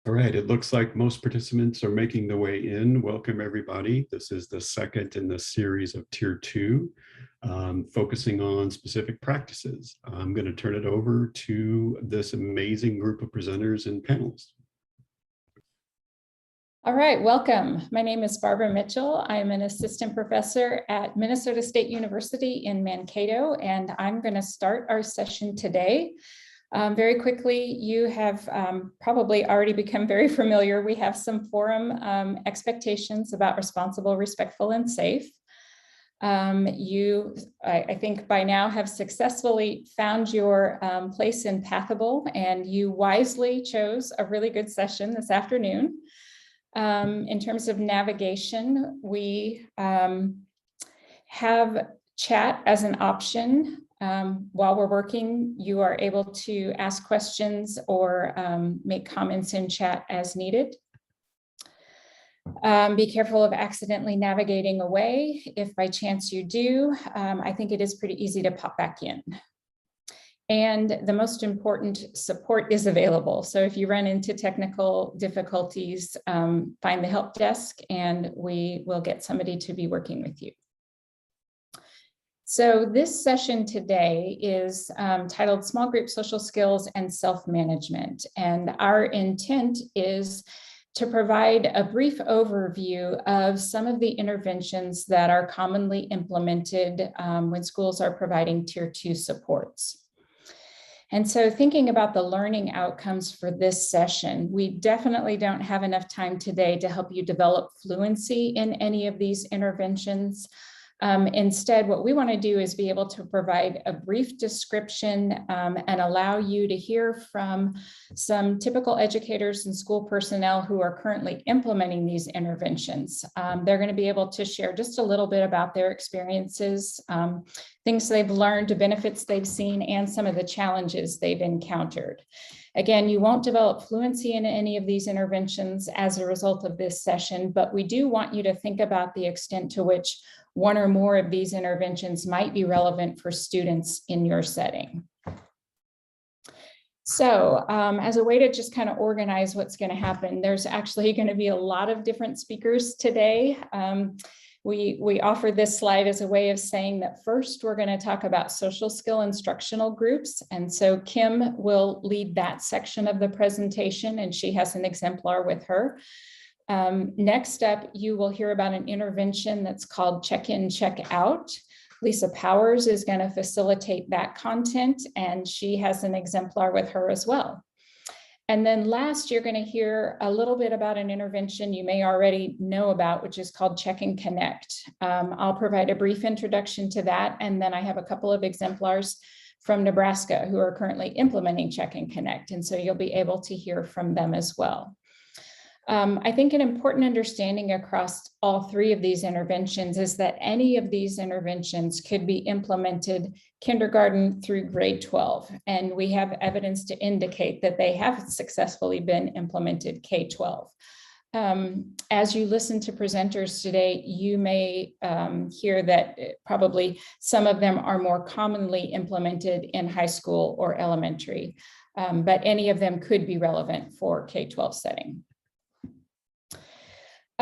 All right, it looks like most participants are making their way in. Welcome, everybody. This is the second in the series of Tier 2, focusing on specific practices. I'm going to turn it over to this amazing group of presenters and panelists. All right, welcome. My name is Barbara Mitchell. I'm an assistant professor at Minnesota State University in Mankato, and I'm going to start our session today. Very quickly, you have probably already become very familiar. We have some forum expectations about responsible, respectful, and safe. I think by now have successfully found your place in Pathable, and you wisely chose a really good session this afternoon. In terms of navigation, we have chat as an option. While we're working, you are able to ask questions or make comments in chat as needed. Be careful of accidentally navigating away. If by chance you do, I think it is pretty easy to pop back in. And the most important, support is available. So if you run into technical difficulties, find the help desk and we will get somebody to be working with you. So this session today is titled Small Group Social Skills and Self-Management. And our intent is to provide a brief overview of some of the interventions that are commonly implemented when schools are providing Tier 2 supports. And so thinking about the learning outcomes for this session, we definitely don't have enough time today to help you develop fluency in any of these interventions. Instead, what we want to do is be able to provide a brief description and allow you to hear from some typical educators and school personnel who are currently implementing these interventions. They're going to be able to share just a little bit about their experiences, things they've learned, the benefits they've seen, and some of the challenges they've encountered. Again, you won't develop fluency in any of these interventions as a result of this session, but we do want you to think about the extent to which one or more of these interventions might be relevant for students in your setting. So as a way to just kind of organize what's going to happen, there's actually going to be a lot of different speakers today. We offer this slide as a way of saying that first we're going to talk about social skill instructional groups. And so Kim will lead that section of the presentation, and she has an exemplar with her. Next up, you will hear about an intervention that's called Check-in, Check-out. Lisa Powers is going to facilitate that content, and she has an exemplar with her as well. And then last, you're going to hear a little bit about an intervention you may already know about, which is called Check and Connect. I'll provide a brief introduction to that, and then I have a couple of exemplars from Nebraska who are currently implementing Check and Connect, and so you'll be able to hear from them as well. I think an important understanding across all three of these interventions is that any of these interventions could be implemented kindergarten through grade 12, and we have evidence to indicate that they have successfully been implemented K-12. As you listen to presenters today, you may hear that probably some of them are more commonly implemented in high school or elementary, but any of them could be relevant for K-12 setting.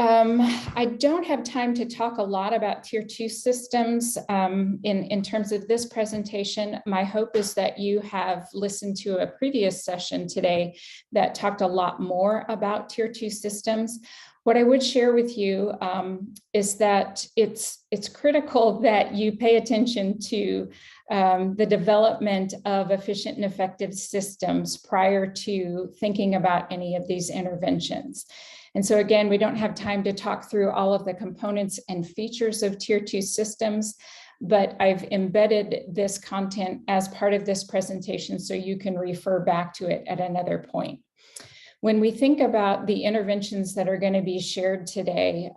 I don't have time to talk a lot about Tier 2 systems in terms of this presentation. My hope is that you have listened to a previous session today that talked a lot more about Tier 2 systems. What I would share with you is that it's critical that you pay attention to the development of efficient and effective systems prior to thinking about any of these interventions. And so again, we don't have time to talk through all of the components and features of Tier 2 systems, but I've embedded this content as part of this presentation so you can refer back to it at another point. When we think about the interventions that are going to be shared today,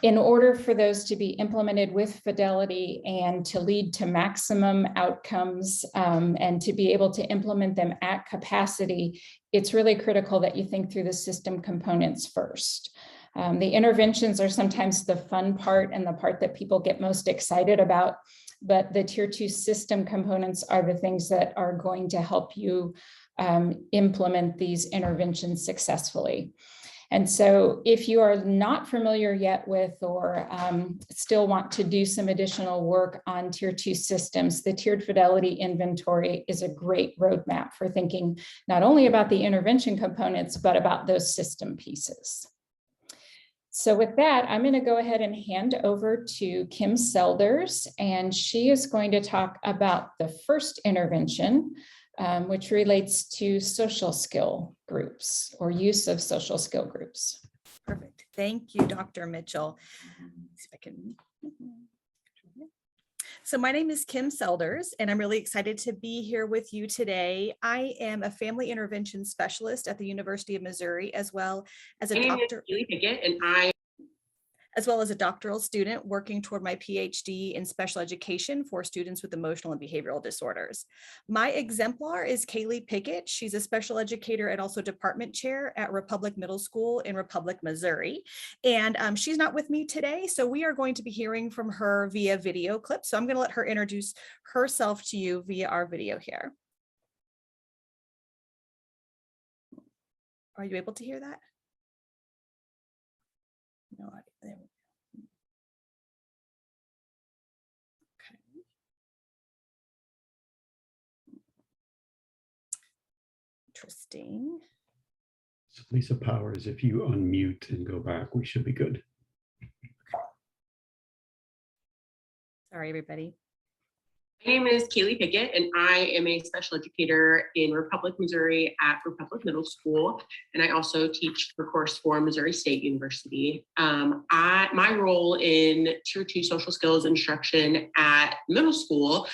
in order for those to be implemented with fidelity and to lead to maximum outcomes and to be able to implement them at capacity, it's really critical that you think through the system components first. The interventions are sometimes the fun part and the part that people get most excited about, but the Tier 2 system components are the things that are going to help you implement these interventions successfully. And so if you are not familiar yet with or still want to do some additional work on Tier 2 systems, the Tiered Fidelity Inventory is a great roadmap for thinking not only about the intervention components, but about those system pieces. So with that, I'm going to go ahead and hand over to Kim Selders, and she is going to talk about the first intervention, which relates to social skill groups or use of social skill groups. Perfect. Thank you, Dr. Mitchell. Let's see if I can. So my name is Kim Selders, and I'm really excited to be here with you today. I am a family intervention specialist at the University of Missouri, as well as a doctoral student working toward my PhD in special education for students with emotional and behavioral disorders. My exemplar is Kaylee Pickett. She's a special educator and also department chair at Republic Middle School in Republic, Missouri. And she's not with me today, so we are going to be hearing from her via video clip. So I'm going to let her introduce herself to you via our video here. Are you able to hear that? No audio. There we go. Interesting. So Lisa Powers, if you unmute and go back, we should be good. Sorry, everybody. My name is Kaylee Pickett, and I am a special educator in Republic, Missouri at Republic Middle School, and I also teach the course for Missouri State University. My role in Tier 2 social skills instruction at middle school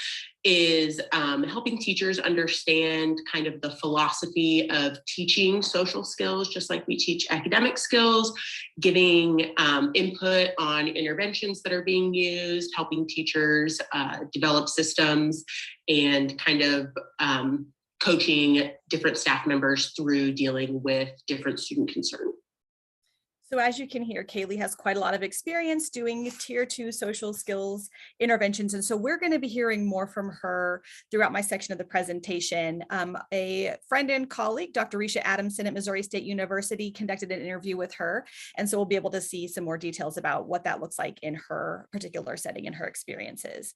is helping teachers understand kind of the philosophy of teaching social skills, just like we teach academic skills, giving input on interventions that are being used, helping teachers develop systems, and kind of coaching different staff members through dealing with different student concerns. So as you can hear, Kaylee has quite a lot of experience doing Tier 2 social skills interventions. And so we're going to be hearing more from her throughout my section of the presentation. A friend and colleague, Dr. Risha Adamson at Missouri State University, conducted an interview with her. And so we'll be able to see some more details about what that looks like in her particular setting and her experiences.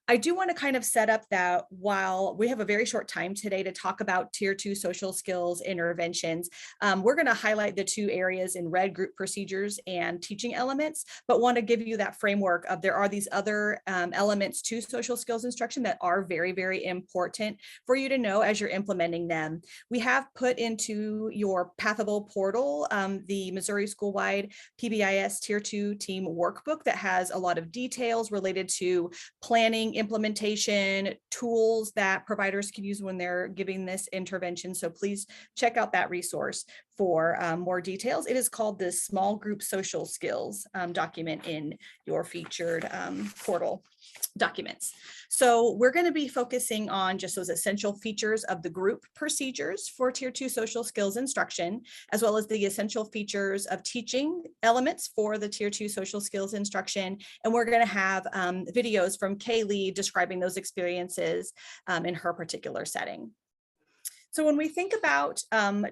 I do want to kind of set up that while we have a very short time today to talk about Tier 2 social skills interventions, we're going to highlight the two areas in red: group procedures and teaching elements, but want to give you that framework of there are these other elements to social skills instruction that are very, very important for you to know as you're implementing them. We have put into your Pathable portal the Missouri School-wide PBIS Tier 2 team workbook that has a lot of details related to planning, implementation, tools that providers can use when they're giving this intervention. So please check out that resource for more details. It is called the Small Group Social Skills document in your featured portal documents. So we're going to be focusing on just those essential features of the group procedures for Tier 2 social skills instruction, as well as the essential features of teaching elements for the Tier 2 social skills instruction. And we're going to have videos from Kaylee describing those experiences in her particular setting. So when we think about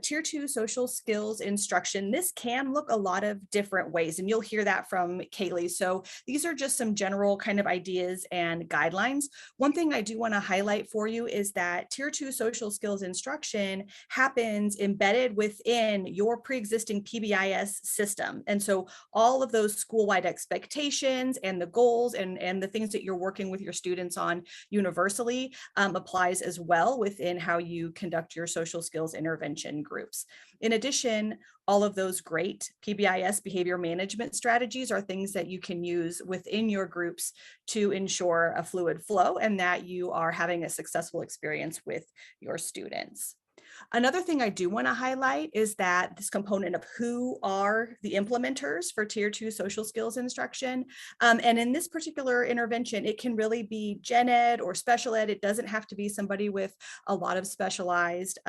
Tier 2 social skills instruction, this can look a lot of different ways, and you'll hear that from Kaylee. So these are just some general kind of ideas and guidelines. One thing I do want to highlight for you is that Tier 2 social skills instruction happens embedded within your pre-existing PBIS system. And so all of those school-wide expectations and the goals and the things that you're working with your students on universally applies as well within how you conduct your social skills intervention groups. In addition, all of those great PBIS behavior management strategies are things that you can use within your groups to ensure a fluid flow and that you are having a successful experience with your students. Another thing I do want to highlight is that this component of who are the implementers for Tier 2 social skills instruction. And in this particular intervention, it can really be gen ed or special ed. It doesn't have to be somebody with a lot of specialized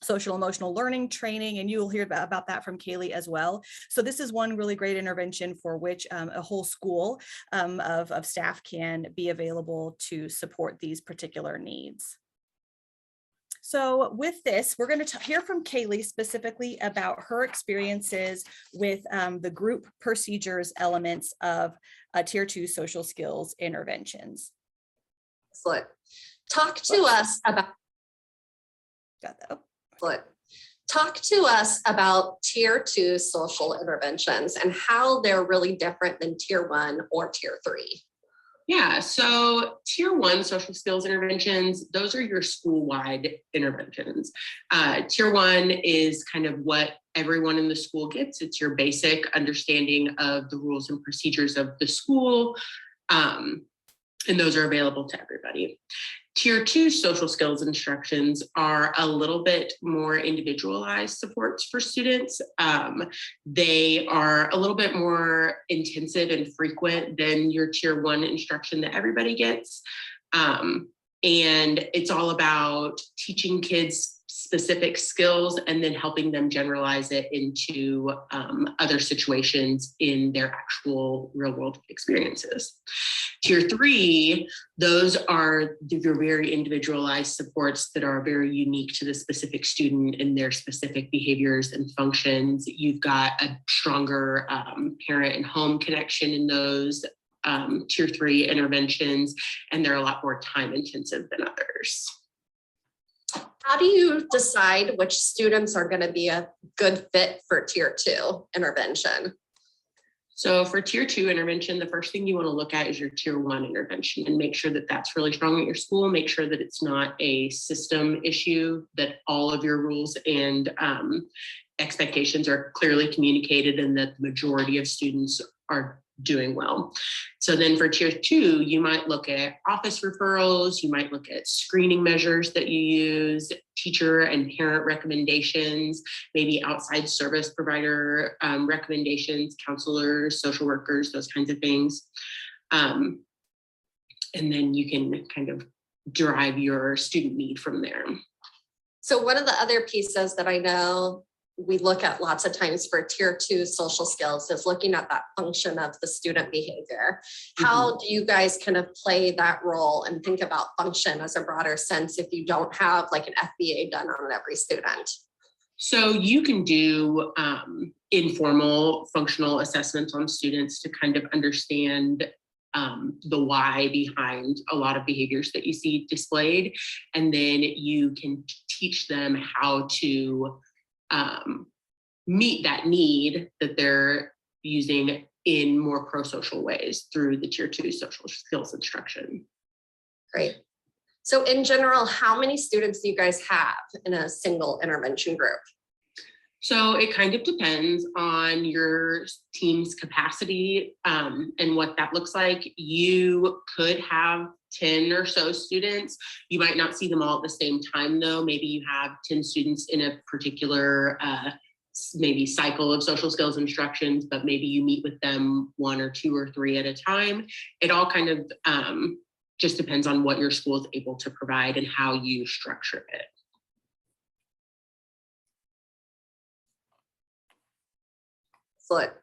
social emotional learning training, and you will hear about that from Kaylee as well. So this is one really great intervention for which a whole school of staff can be available to support these particular needs. So with this, we're going to hear from Kaylee specifically about her experiences with the group procedures elements of Tier 2 social skills interventions. Excellent. Talk to us about Talk to us about Tier 2 social interventions and how they're really different than Tier 1 or Tier 3. Yeah, so Tier 1 social skills interventions, those are your school-wide interventions. Tier 1 is kind of what everyone in the school gets. It's your basic understanding of the rules and procedures of the school, and those are available to everybody. Tier 2 social skills instructions are a little bit more individualized supports for students. They are a little bit more intensive and frequent than your Tier 1 instruction that everybody gets. And it's all about teaching kids specific skills and then helping them generalize it into other situations in their actual real world experiences. Tier 3, those are your very individualized supports that are very unique to the specific student and their specific behaviors and functions. You've got a stronger parent and home connection in those Tier 3 interventions, and they're a lot more time intensive than others. How do you decide which students are going to be a good fit for Tier 2 intervention? So for Tier 2 intervention, the first thing you want to look at is your Tier 1 intervention and make sure that that's really strong at your school. Make sure that it's not a system issue, that all of your rules and expectations are clearly communicated and that the majority of students are doing well. So then for Tier 2, you might look at office referrals, you might look at screening measures that you use, teacher and parent recommendations, maybe outside service provider recommendations, counselors, social workers, those kinds of things. And then you can kind of derive your student need from there. So one of the other pieces that I know we look at lots of times for Tier 2 social skills is looking at that function of the student behavior. How do you guys kind of play that role and think about function as a broader sense if you don't have like an FBA done on every student? So you can do informal functional assessments on students to kind of understand the why behind a lot of behaviors that you see displayed. And then you can teach them how to meet that need that they're using in more pro-social ways through the Tier 2 social skills instruction. Great. So in general, how many students do you guys have in a single intervention group? So it kind of depends on your team's capacity and what that looks like. You could have 10 or so students. You might not see them all at the same time though. Maybe you have 10 students in a particular maybe cycle of social skills instructions, but maybe you meet with them 1 or 2 or 3 at a time. It all kind of just depends on what your school is able to provide and how you structure it. Excellent.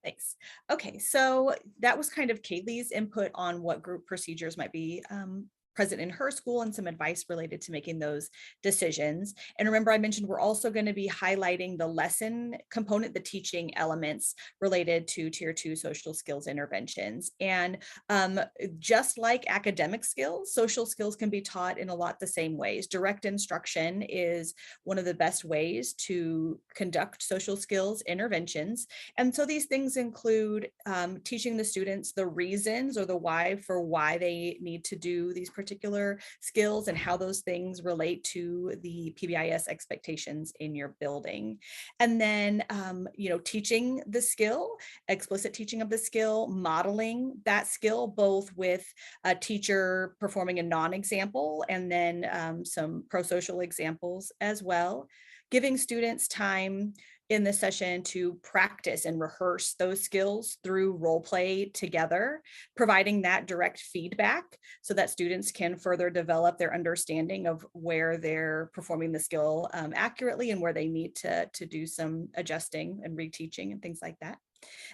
Thanks. Okay, so that was kind of Kaylee's input on what group procedures might be present in her school and some advice related to making those decisions. And remember, I mentioned we're also going to be highlighting the lesson component, the teaching elements related to Tier 2 social skills interventions. And just like academic skills, social skills can be taught in a lot the same ways. Direct instruction is one of the best ways to conduct social skills interventions. And so these things include teaching the students the reasons or the why for why they need to do these particular skills and how those things relate to the PBIS expectations in your building. And then, teaching the skill, explicit teaching of the skill, modeling that skill, both with a teacher performing a non-example and then some pro-social examples as well. Giving students time in the session to practice and rehearse those skills through role play together, providing that direct feedback so that students can further develop their understanding of where they're performing the skill accurately and where they need to do some adjusting and reteaching and things like that.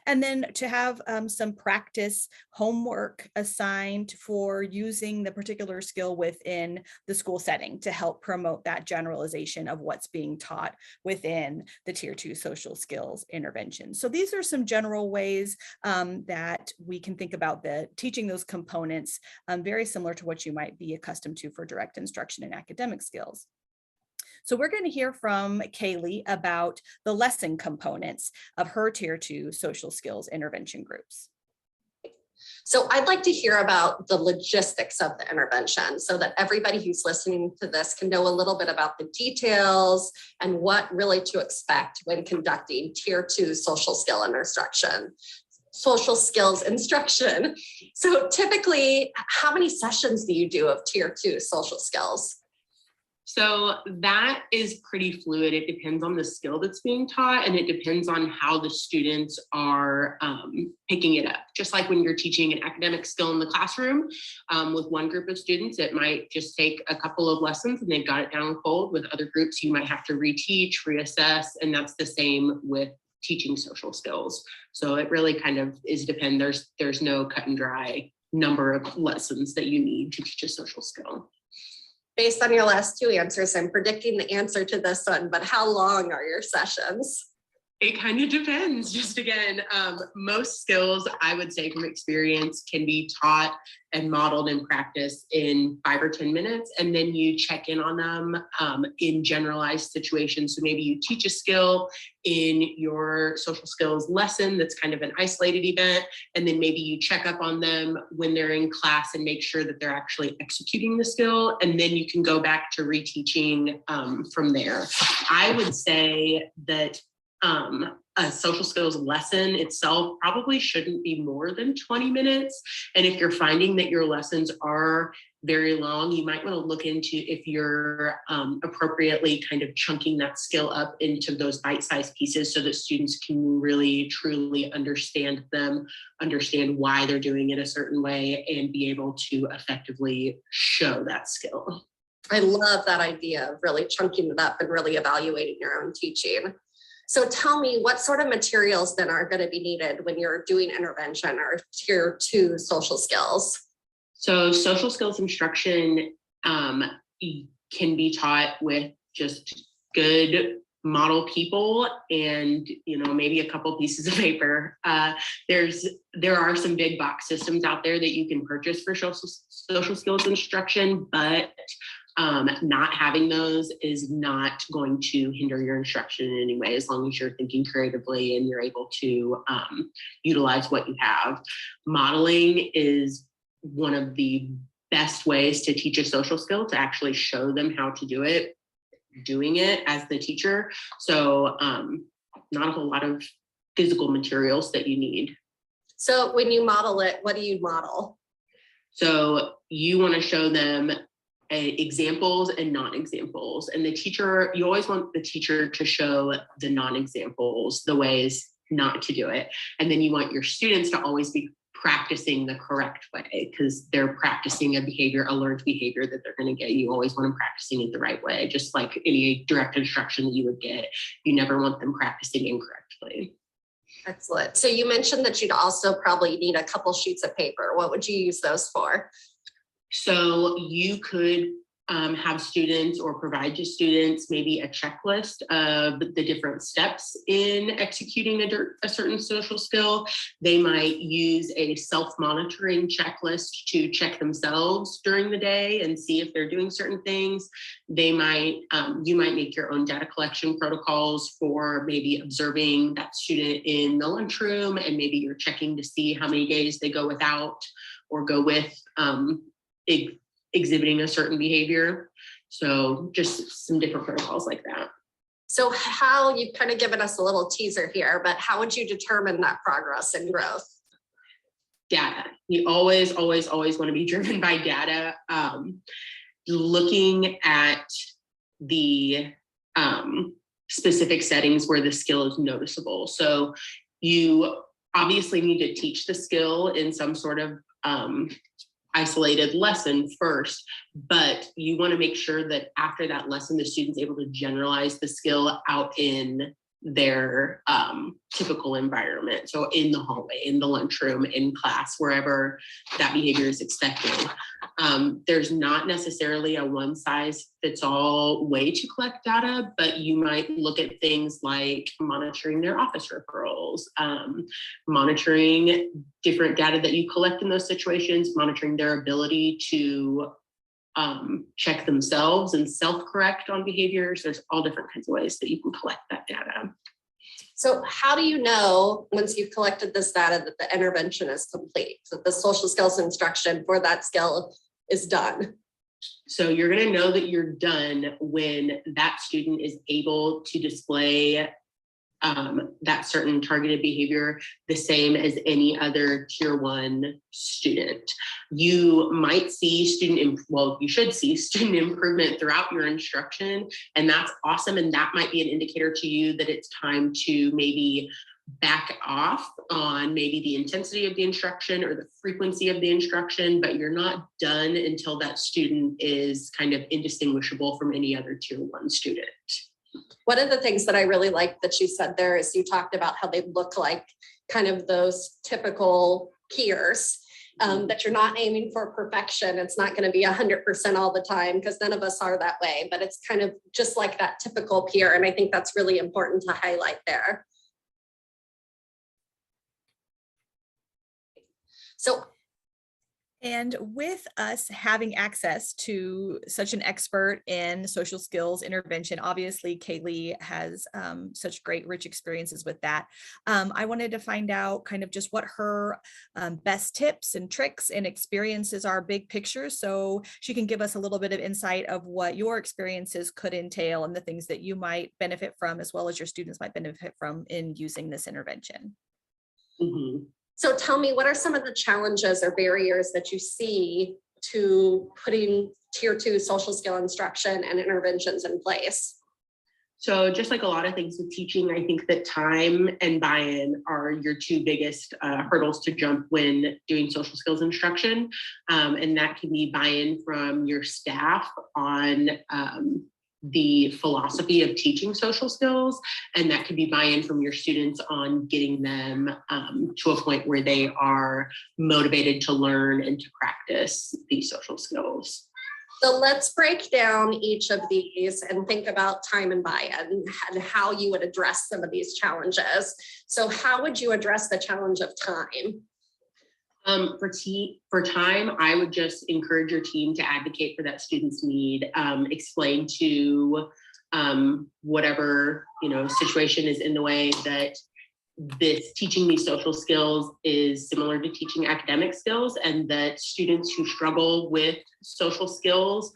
And then to have some practice homework assigned for using the particular skill within the school setting to help promote that generalization of what's being taught within the Tier 2 social skills intervention. So these are some general ways that we can think about the teaching those components, very similar to what you might be accustomed to for direct instruction and academic skills. So we're going to hear from Kaylee about the lesson components of her Tier 2 social skills intervention groups. So I'd like to hear about the logistics of the intervention so that everybody who's listening to this can know a little bit about the details and what really to expect when conducting Tier 2 social skills instruction. So typically, how many sessions do you do of Tier 2 social skills? So that is pretty fluid. It depends on the skill that's being taught, and it depends on how the students are picking it up. Just like when you're teaching an academic skill in the classroom with one group of students, it might just take a couple of lessons and they've got it down cold. With other groups, you might have to reteach, reassess, and that's the same with teaching social skills. So it really kind of there's no cut and dry number of lessons that you need to teach a social skill. Based on your last two answers, I'm predicting the answer to this one, but how long are your sessions? It kind of depends. Just again, most skills, I would say from experience, can be taught and modeled and practiced in 5 or 10 minutes. And then you check in on them in generalized situations. So maybe you teach a skill in your social skills lesson that's kind of an isolated event. And then maybe you check up on them when they're in class and make sure that they're actually executing the skill. And then you can go back to reteaching from there. I would say that a social skills lesson itself probably shouldn't be more than 20 minutes. And if you're finding that your lessons are very long, you might want to look into if you're appropriately kind of chunking that skill up into those bite-sized pieces so that students can really truly understand them, understand why they're doing it a certain way, and be able to effectively show that skill. I love that idea of really chunking it up and really evaluating your own teaching. So tell me, what sort of materials then are going to be needed when you're doing intervention or Tier 2 social skills? So social skills instruction can be taught with just good model people and maybe a couple pieces of paper. There are some big box systems out there that you can purchase for social skills instruction, but not having those is not going to hinder your instruction in any way, as long as you're thinking creatively and you're able to utilize what you have. Modeling is one of the best ways to teach a social skill, to actually show them how to do it, doing it as the teacher. So not a whole lot of physical materials that you need. So when you model it, what do you model? So you want to show them examples and non-examples, and you always want the teacher to show the non-examples, the ways not to do it, and then you want your students to always be practicing the correct way, because they're practicing a learned behavior that they're going to get. You always want them practicing it the right way, just like any direct instruction that you would get. You never want them practicing incorrectly. Excellent. So you mentioned that you'd also probably need a couple sheets of paper. What would you use those for? So you could have students or provide to students maybe a checklist of the different steps in executing a certain social skill. They might use a self-monitoring checklist to check themselves during the day and see if they're doing certain things. You might make your own data collection protocols for maybe observing that student in the lunchroom, and maybe you're checking to see how many days they go without or go with exhibiting a certain behavior. So just some different protocols like that. So you've kind of given us a little teaser here, but how would you determine that progress and growth? Data. You always want to be driven by data. Looking at the specific settings where the skill is noticeable. So you obviously need to teach the skill in some sort of isolated lesson first, but you want to make sure that after that lesson, the student's able to generalize the skill out in their typical environment. So in the hallway, in the lunchroom, in class, wherever that behavior is expected. There's not necessarily a one size fits all way to collect data, but you might look at things like monitoring their office referrals, monitoring different data that you collect in those situations, monitoring their ability to check themselves and self-correct on behaviors. There's all different kinds of ways that you can collect that data. So how do you know, once you've collected this data, that the intervention is complete, that the social skills instruction for that skill is done? So you're going to know that you're done when that student is able to display that certain targeted behavior the same as any other tier 1 student. You might see you should see student improvement throughout your instruction, and that's awesome. And that might be an indicator to you that it's time to maybe back off on maybe the intensity of the instruction or the frequency of the instruction, but you're not done until that student is kind of indistinguishable from any other tier 1 student. One of the things that I really like that you said there is you talked about how they look like kind of those typical peers, that you're not aiming for perfection. It's not going to be 100% all the time, because none of us are that way, but it's kind of just like that typical peer. And I think that's really important to highlight there. So, and with us having access to such an expert in social skills intervention, obviously Kaylee has such great, rich experiences with that. I wanted to find out kind of just what her best tips and tricks and experiences are, big picture, so she can give us a little bit of insight of what your experiences could entail and the things that you might benefit from, as well as your students might benefit from in using this intervention. Mm-hmm. So tell me, what are some of the challenges or barriers that you see to putting tier 2 social skill instruction and interventions in place? So just like a lot of things with teaching, I think that time and buy-in are your 2 biggest hurdles to jump when doing social skills instruction. And that can be buy-in from your staff on the philosophy of teaching social skills, and that could be buy-in from your students on getting them to a point where they are motivated to learn and to practice these social skills. So let's break down each of these and think about time and buy-in and how you would address some of these challenges. So how would you address the challenge of time? For time, I would just encourage your team to advocate for that student's need, explain to whatever situation is in the way that this teaching these social skills is similar to teaching academic skills, and that students who struggle with social skills,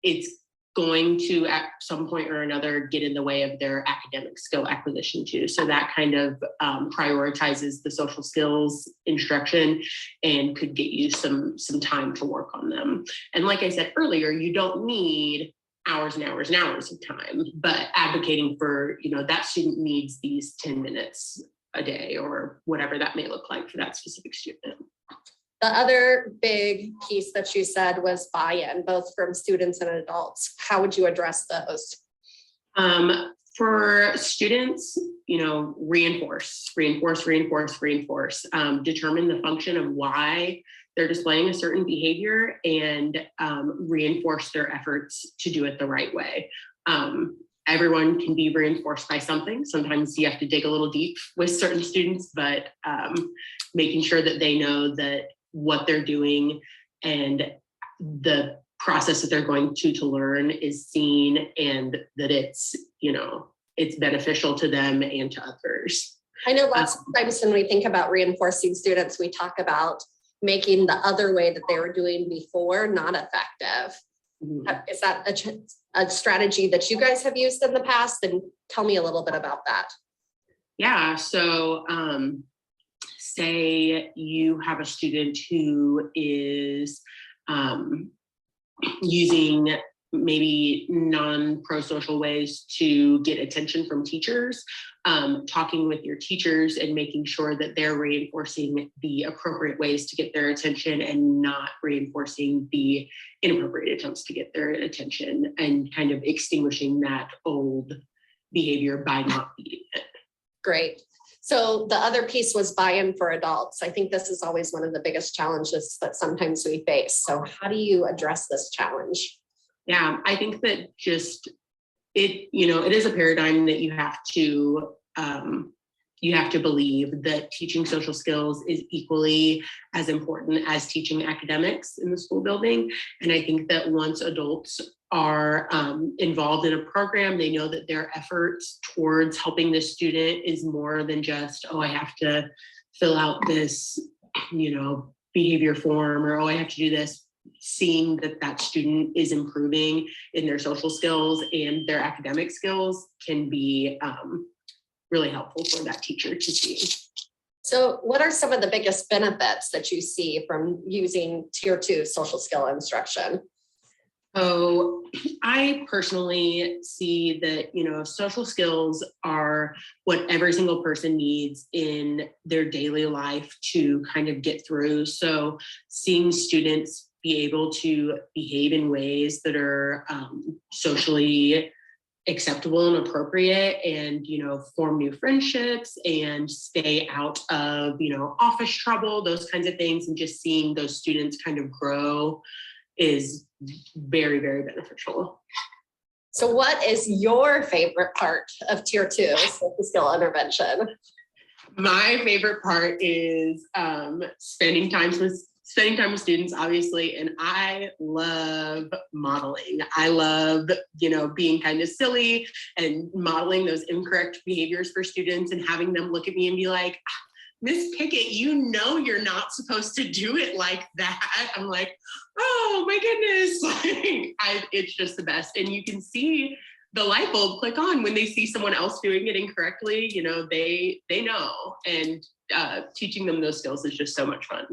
it's going to at some point or another get in the way of their academic skill acquisition too. So that kind of prioritizes the social skills instruction and could get you some time to work on them. And like I said earlier, you don't need hours and hours and hours of time, but advocating for, that student needs these 10 minutes a day or whatever that may look like for that specific student. The other big piece that you said was buy-in, both from students and adults. How would you address those? For students, reinforce. Determine the function of why they're displaying a certain behavior and reinforce their efforts to do it the right way. Everyone can be reinforced by something. Sometimes you have to dig a little deep with certain students, but making sure that they know that what they're doing and the process that they're going to learn is seen, and that it's beneficial to them and to others. I know lots of times when we think about reinforcing students, we talk about making the other way that they were doing before not effective. Mm-hmm. Is that a strategy that you guys have used in the past? And tell me a little bit about that. Yeah, so say you have a student who is using maybe non-pro-social ways to get attention from teachers, talking with your teachers and making sure that they're reinforcing the appropriate ways to get their attention and not reinforcing the inappropriate attempts to get their attention, and kind of extinguishing that old behavior by not feeding it. Great. So the other piece was buy-in for adults. I think this is always one of the biggest challenges that sometimes we face. So how do you address this challenge? Yeah, I think that just it is a paradigm that you have to believe that teaching social skills is equally as important as teaching academics in the school building. And I think that once adults are involved in a program, they know that their efforts towards helping the student is more than just, oh, I have to fill out this, behavior form, or, oh, I have to do this. Seeing that student is improving in their social skills and their academic skills can be really helpful for that teacher to see. So what are some of the biggest benefits that you see from using Tier 2 social skill instruction? So I personally see that, social skills are what every single person needs in their daily life to kind of get through. So seeing students be able to behave in ways that are socially acceptable and appropriate, and form new friendships and stay out of office trouble, those kinds of things, and just seeing those students kind of grow is very, very beneficial. So what is your favorite part of Tier 2 social skill intervention? My favorite part is spending time with students, obviously, and I love modeling. I love, being kind of silly and modeling those incorrect behaviors for students and having them look at me and be like, Miss Pickett, you're not supposed to do it like that. I'm like, oh my goodness. It's just the best. And you can see the light bulb click on when they see someone else doing it incorrectly. They know, and teaching them those skills is just so much fun.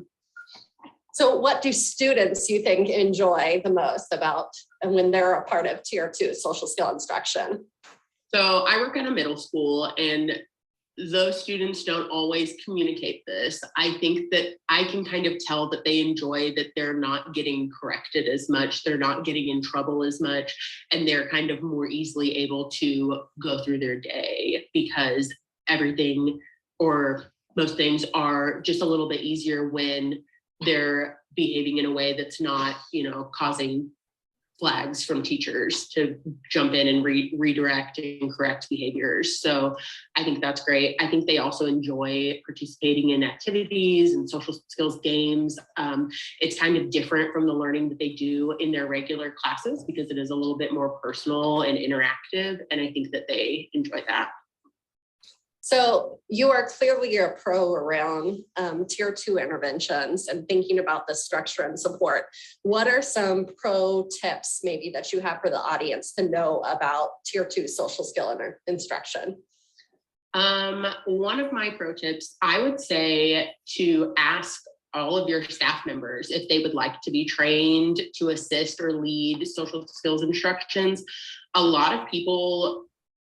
So what do students, you think, enjoy the most about and when they're a part of Tier 2 social skill instruction? So I work at a middle school, and those students don't always communicate this. I think that I can kind of tell that they enjoy that they're not getting corrected as much, they're not getting in trouble as much, and they're kind of more easily able to go through their day because everything or most things are just a little bit easier when they're behaving in a way that's not, causing flags from teachers to jump in and redirect and correct behaviors. So I think that's great. I think they also enjoy participating in activities and social skills games. It's kind of different from the learning that they do in their regular classes because it is a little bit more personal and interactive. And I think that they enjoy that. So you are clearly a pro around Tier 2 interventions and thinking about the structure and support. What are some pro tips maybe that you have for the audience to know about Tier 2 social skill instruction? One of my pro tips, I would say to ask all of your staff members if they would like to be trained to assist or lead social skills instructions. A lot of people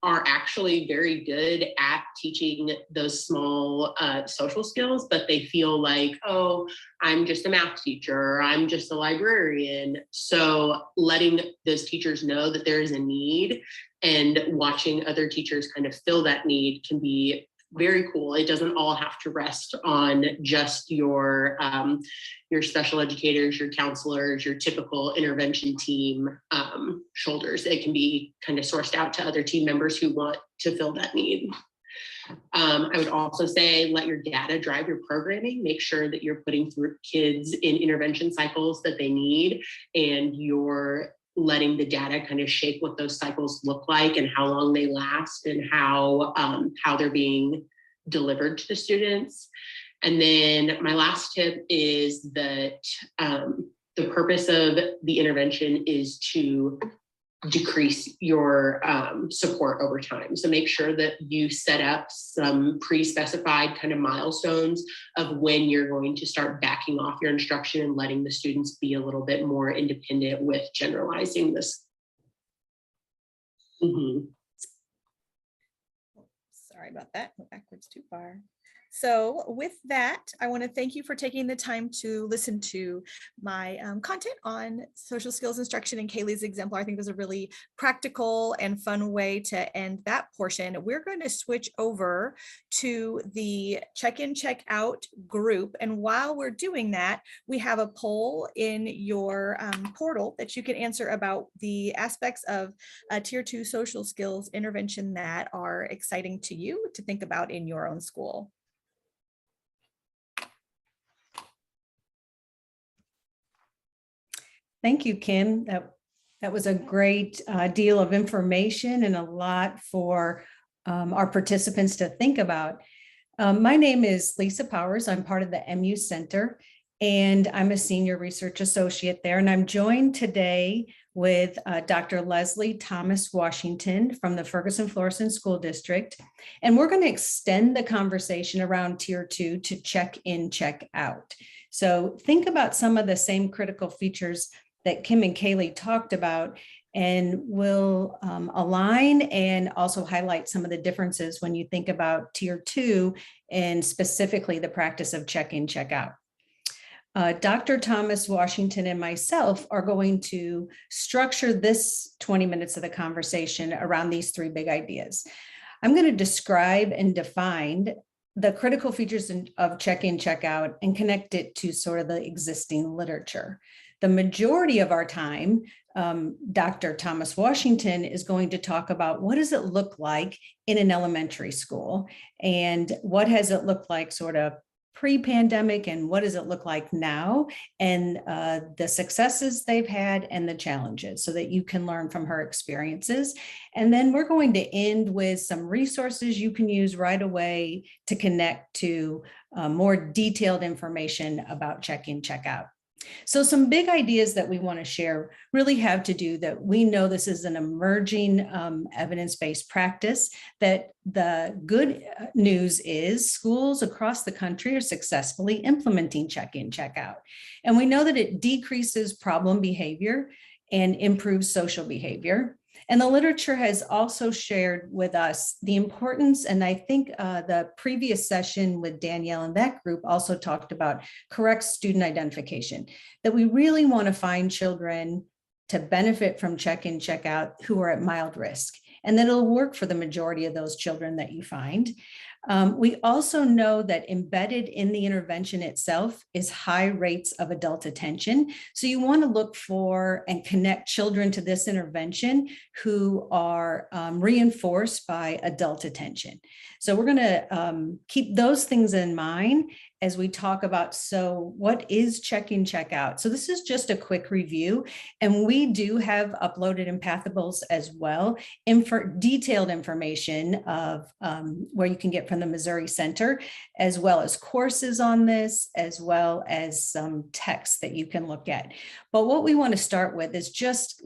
are actually very good at teaching those small social skills, but they feel like, oh, I'm just a math teacher, or I'm just a librarian. So letting those teachers know that there is a need and watching other teachers kind of fill that need can be very cool. It doesn't all have to rest on just your special educators, your counselors, your typical intervention team shoulders. It can be kind of sourced out to other team members who want to fill that need. I would also say let your data drive your programming. Make sure that you're putting through kids in intervention cycles that they need, and you're letting the data kind of shape what those cycles look like and how long they last and how they're being delivered to the students. And then my last tip is that the purpose of the intervention is to decrease your support over time. So make sure that you set up some pre-specified kind of milestones of when you're going to start backing off your instruction and letting the students be a little bit more independent with generalizing this. Sorry about that, went backwards too far. So with that, I want to thank you for taking the time to listen to my content on social skills instruction and Kaylee's exemplar. I think there's a really practical and fun way to end that portion. We're going to switch over to the check-in, check-out group. And while we're doing that, we have a poll in your portal that you can answer about the aspects of Tier 2 social skills intervention that are exciting to you to think about in your own school. Thank you, Kim. That was a great deal of information and a lot for our participants to think about. My name is Lisa Powers. I'm part of the MU Center, and I'm a senior research associate there. And I'm joined today with Dr. Leslie Thomas Washington from the Ferguson-Florissant School District. And we're going to extend the conversation around Tier 2 to check in, check out. So think about some of the same critical features that Kim and Kaylee talked about, and we'll align and also highlight some of the differences when you think about Tier 2 and specifically the practice of check-in, check-out. Dr. Thomas Washington and myself are going to structure this 20 minutes of the conversation around these three big ideas. I'm going to describe and define the critical features of check-in, check-out and connect it to sort of the existing literature. The majority of our time, Dr. Thomas Washington is going to talk about what does it look like in an elementary school and what has it looked like sort of pre-pandemic and what does it look like now and the successes they've had and the challenges so that you can learn from her experiences. And then we're going to end with some resources you can use right away to connect to more detailed information about check-in, check-out. So some big ideas that we want to share really have to do that we know this is an emerging evidence-based practice, that the good news is schools across the country are successfully implementing check-in, check-out. And we know that it decreases problem behavior and improves social behavior. And the literature has also shared with us the importance, and I think the previous session with Danielle and that group also talked about correct student identification, that we really want to find children to benefit from check-in, check-out who are at mild risk, and that it'll work for the majority of those children that you find. We also know that embedded in the intervention itself is high rates of adult attention. So you want to look for and connect children to this intervention who are reinforced by adult attention. So we're going to keep those things in mind as we talk about, so what is check-in, check-out? So this is just a quick review, and we do have uploaded in Pathables as well, detailed information of where you can get from the Missouri Center, as well as courses on this, as well as some text that you can look at. But what we want to start with is just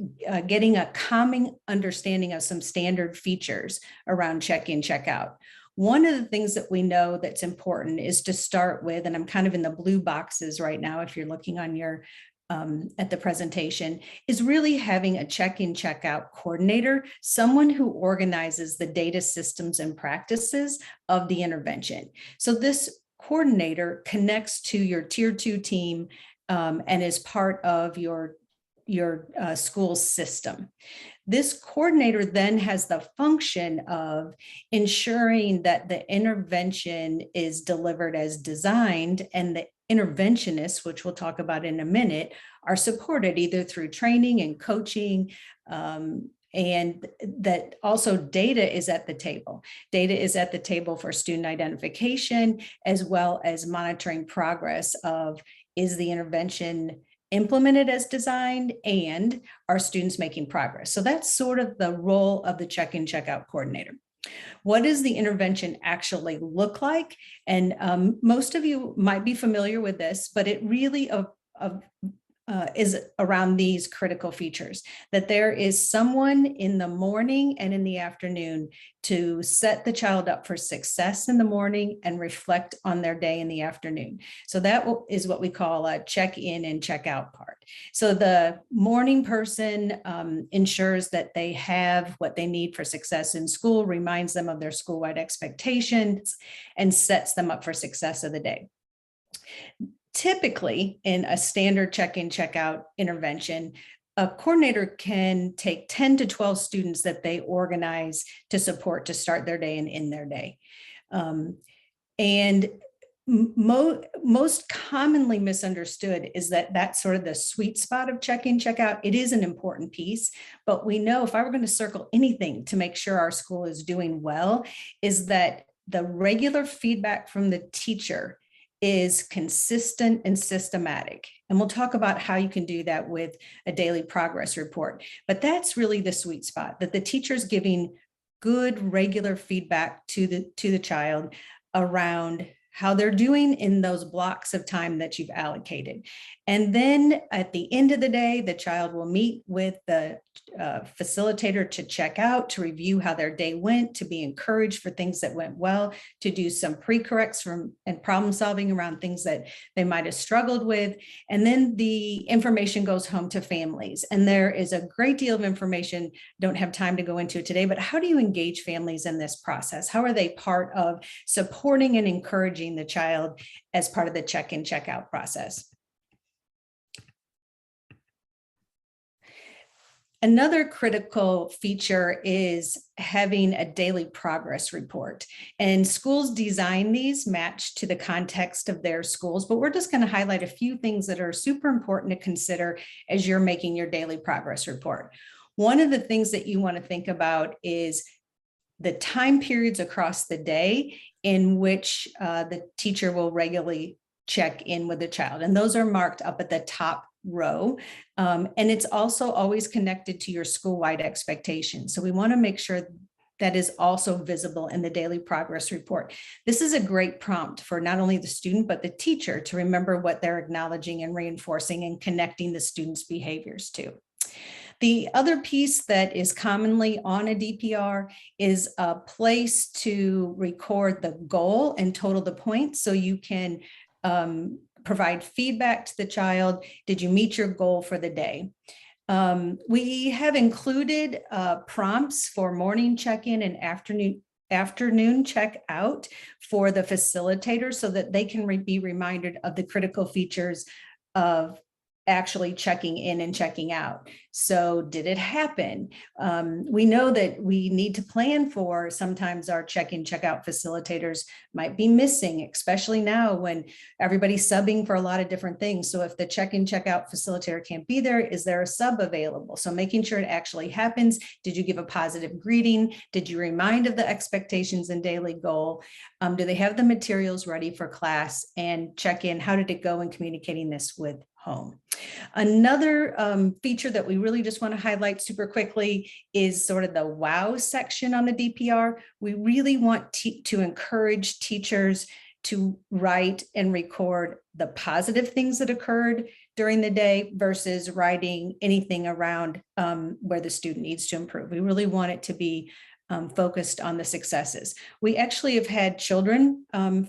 getting a common understanding of some standard features around check-in, check-out. One of the things that we know that's important is to start with, and I'm kind of in the blue boxes right now if you're looking on your at the presentation, is really having a check-in, check-out coordinator, someone who organizes the data systems and practices of the intervention. So this coordinator connects to your Tier 2 team and is part of your school system. This coordinator then has the function of ensuring that the intervention is delivered as designed, and the interventionists, which we'll talk about in a minute, are supported either through training and coaching, and that also data is at the table. Data is at the table for student identification, as well as monitoring progress of, is the intervention implemented as designed, and are students making progress? So that's sort of the role of the check-in, check-out coordinator. What does the intervention actually look like? And most of you might be familiar with this, but it really is around these critical features, that there is someone in the morning and in the afternoon to set the child up for success in the morning and reflect on their day in the afternoon. So that is what we call a check-in and check-out part. So the morning person ensures that they have what they need for success in school, reminds them of their school-wide expectations, and sets them up for success of the day. Typically, in a standard check-in, check-out intervention, a coordinator can take 10 to 12 students that they organize to support to start their day and end their day. And most commonly misunderstood is that that's sort of the sweet spot of check-in, check-out. It is an important piece, but we know if I were going to circle anything to make sure our school is doing well, is that the regular feedback from the teacher is consistent and systematic. And we'll talk about how you can do that with a daily progress report. But that's really the sweet spot, that the teacher's giving good regular feedback to the child around how they're doing in those blocks of time that you've allocated. And then at the end of the day, the child will meet with the facilitator to check out, to review how their day went, to be encouraged for things that went well, to do some pre-corrects and problem solving around things that they might have struggled with. And then the information goes home to families. And there is a great deal of information, don't have time to go into it today, but how do you engage families in this process? How are they part of supporting and encouraging the child as part of the check-in, check-out process? Another critical feature is having a daily progress report, and schools design these match to the context of their schools, but we're just going to highlight a few things that are super important to consider as you're making your daily progress report. One of the things that you want to think about is the time periods across the day in which the teacher will regularly check in with the child, and those are marked up at the top row. And it's also always connected to your school-wide expectations. So we want to make sure that is also visible in the daily progress report. This is a great prompt for not only the student, but the teacher to remember what they're acknowledging and reinforcing and connecting the student's behaviors to. The other piece that is commonly on a DPR is a place to record the goal and total the points, so you can provide feedback to the child. Did you meet your goal for the day? We have included prompts for morning check-in and afternoon check-out for the facilitator so that they can be reminded of the critical features of actually checking in and checking out. So did it happen? We know that we need to plan for sometimes our check-in, check-out facilitators might be missing, especially now when everybody's subbing for a lot of different things. So if the check-in, check-out facilitator can't be there, is there a sub available? So making sure it actually happens. Did you give a positive greeting? Did you remind of the expectations and daily goal? Do they have the materials ready for class? And check in, how did it go in communicating this with home? Another feature that we really just want to highlight super quickly is sort of the wow section on the DPR. We really want to encourage teachers to write and record the positive things that occurred during the day versus writing anything around where the student needs to improve. We really want it to be focused on the successes. We actually have had children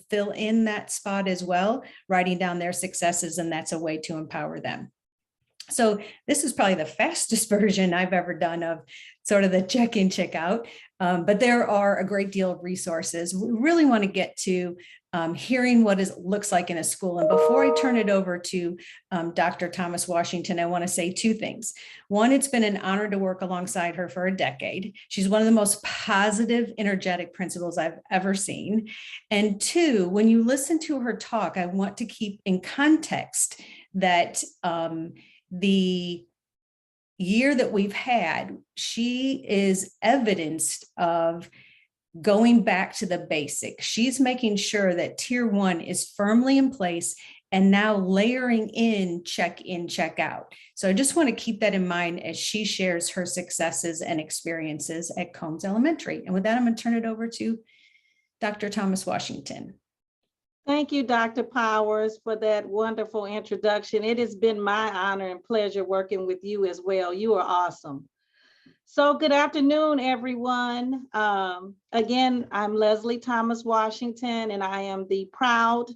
fill in that spot as well, writing down their successes, and that's a way to empower them. So this is probably the fastest version I've ever done of sort of the check-in, check-out, but there are a great deal of resources. We really want to get to hearing what it looks like in a school. And before I turn it over to Dr. Thomas Washington, I want to say two things. One, it's been an honor to work alongside her for a decade. She's one of the most positive, energetic principals I've ever seen. And two, when you listen to her talk, I want to keep in context that the year that we've had, she is evidenced of going back to the basics. She's making sure that tier 1 is firmly in place and now layering in, check out. So I just want to keep that in mind as she shares her successes and experiences at Combs Elementary. And with that, I'm going to turn it over to Dr. Thomas Washington. Thank you, Dr. Powers, for that wonderful introduction. It has been my honor and pleasure working with you as well. You are awesome. So good afternoon, everyone. Again, I'm Leslie Thomas Washington, and I am the proud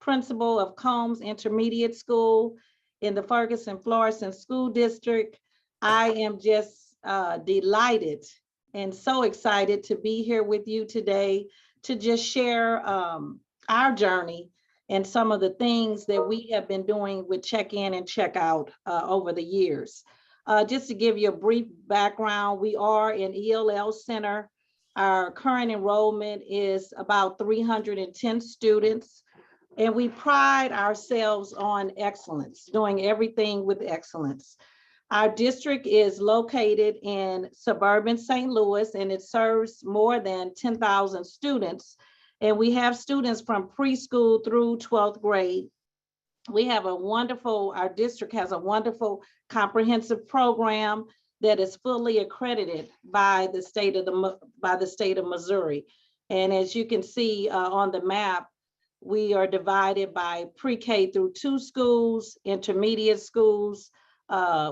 principal of Combs Intermediate School in the Ferguson-Florissant School District. I am just delighted and so excited to be here with you today to just share our journey and some of the things that we have been doing with check in and check out over the years. Just to give you a brief background, we are an ELL center. Our current enrollment is about 310 students, and we pride ourselves on excellence, doing everything with excellence. Our district is located in suburban St. Louis, and it serves more than 10,000 students. And we have students from preschool through 12th grade. We have our district has a wonderful comprehensive program that is fully accredited by the state of Missouri. And as you can see on the map, we are divided by pre-K through 2 schools, intermediate schools.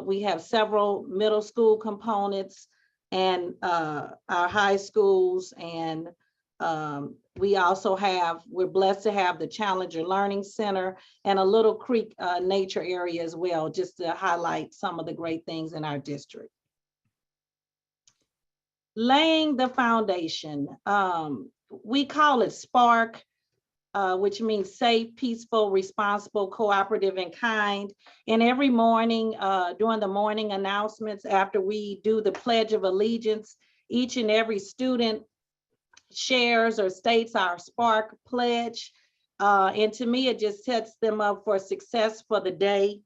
We have several middle school components and our high schools, and we're blessed to have the Challenger Learning Center and a Little Creek nature area as well, just to highlight some of the great things in our district. Laying the foundation, we call it SPARK, which means safe, peaceful, responsible, cooperative, and kind. And every morning, during the morning announcements, after we do the Pledge of Allegiance, each and every student shares or states our SPARK pledge. And to me, it just sets them up for success for the day.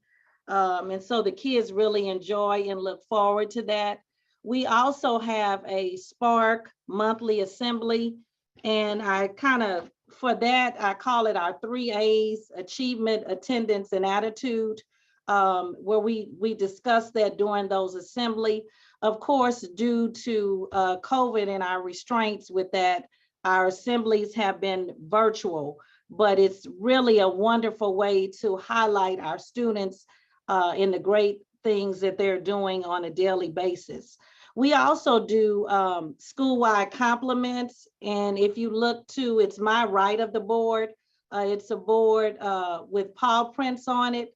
And so the kids really enjoy and look forward to that. We also have a SPARK monthly assembly, and for that, I call it our 3 A's: achievement, attendance, and attitude, where we discuss that during those assembly. Of course, due to COVID and our restraints with that, our assemblies have been virtual, but it's really a wonderful way to highlight our students in the great things that they're doing on a daily basis. We also do school-wide compliments, and if you look to, it's my right of the board. It's a board with paw prints on it.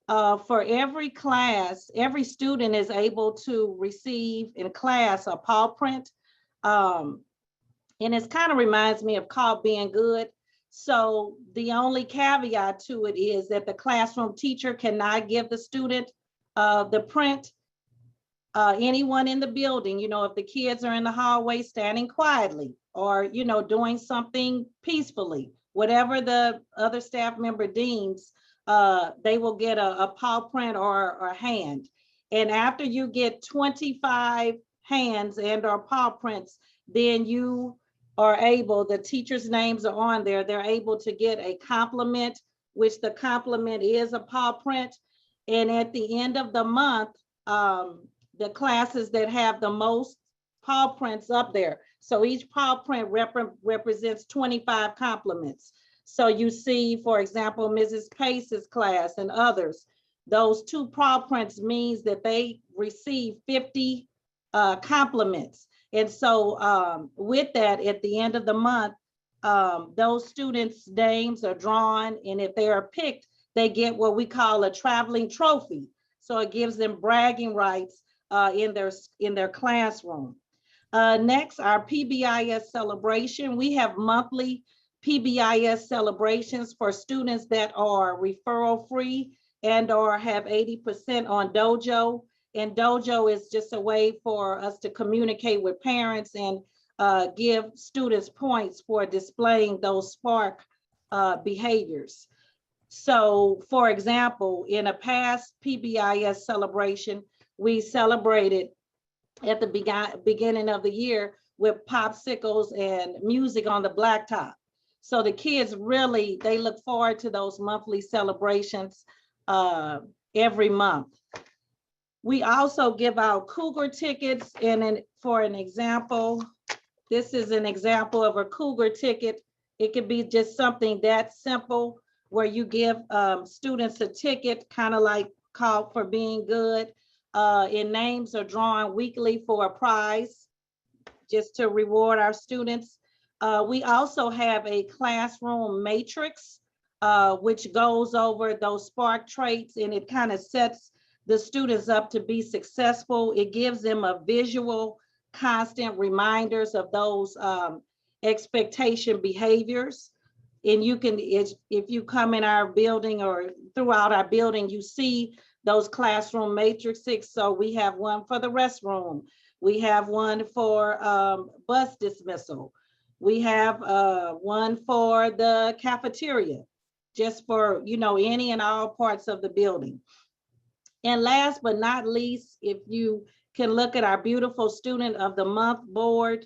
For every class, every student is able to receive in class a paw print. And it kind of reminds me of Called Being Good. So the only caveat to it is that the classroom teacher cannot give the student the print. Anyone in the building, if the kids are in the hallway standing quietly or, doing something peacefully, whatever the other staff member deems, they will get a paw print or a hand. And after you get 25 hands and or paw prints, then you are able, the teachers' names are on there, they're able to get a compliment, which the compliment is a paw print. And at the end of the month, the classes that have the most paw prints up there. So each paw print represents 25 compliments. So you see, for example, Mrs. Pace's class and others, those 2 paw prints means that they receive 50 compliments. And so with that, at the end of the month, those students' names are drawn, and if they are picked, they get what we call a traveling trophy. So it gives them bragging rights in their classroom. Next, our PBIS celebration. We have monthly PBIS celebrations for students that are referral free and or have 80% on Dojo. And Dojo is just a way for us to communicate with parents and give students points for displaying those SPARK behaviors. So for example, in a past PBIS celebration, we celebrated at the beginning of the year with popsicles and music on the blacktop. So the kids really, they look forward to those monthly celebrations every month. We also give out Cougar tickets, and for an example, this is an example of a Cougar ticket It could be just something that simple where you give students a ticket, kind of like called for being good. And names are drawn weekly for a prize, just to reward our students. We also have a classroom matrix, which goes over those SPARK traits, and it kind of sets the students up to be successful. It gives them a visual, constant reminders of those expectation behaviors. And you can, if you come in our building or throughout our building, you see those classroom matrices. So we have one for the restroom. We have one for bus dismissal. We have one for the cafeteria, just for, you know, any and all parts of the building. And last but not least, if you can look at our beautiful Student of the Month board,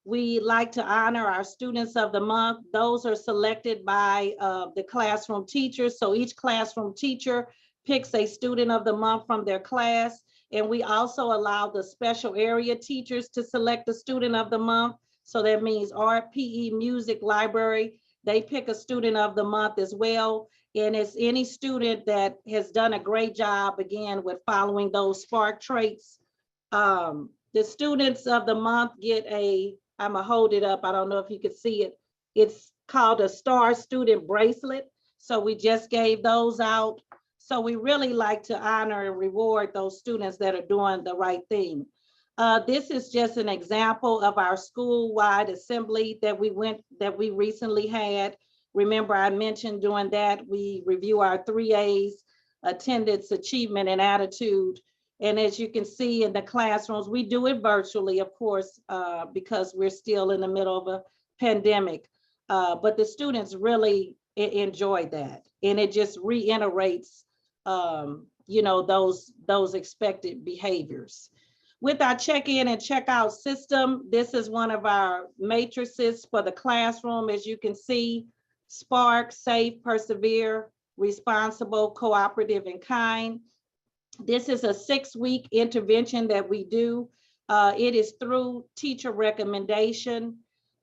we like to honor our Students of the Month. Those are selected by the classroom teachers. So each classroom teacher picks a Student of the Month from their class. And we also allow the special area teachers to select the Student of the Month. So that means art, PE, music, library, they pick a Student of the Month as well. And it's any student that has done a great job, again, with following those SPARK traits. The Students of the Month get a, I'm gonna hold it up, I don't know if you can see it. It's called a Star Student Bracelet. So we just gave those out. So we really like to honor and reward those students that are doing the right thing. This is just an example of our school-wide assembly that we recently had. Remember, I mentioned during that, we review our 3 A's, attendance, achievement, and attitude. And as you can see in the classrooms, we do it virtually, of course, because we're still in the middle of a pandemic. But the students really enjoyed that. And it just reiterates, you know, those expected behaviors. With our check-in and check-out system, this is one of our matrices for the classroom. As you can see, SPARK, safe, persevere, responsible, cooperative, and kind. This is a 6-week intervention that we do. It is through teacher recommendation.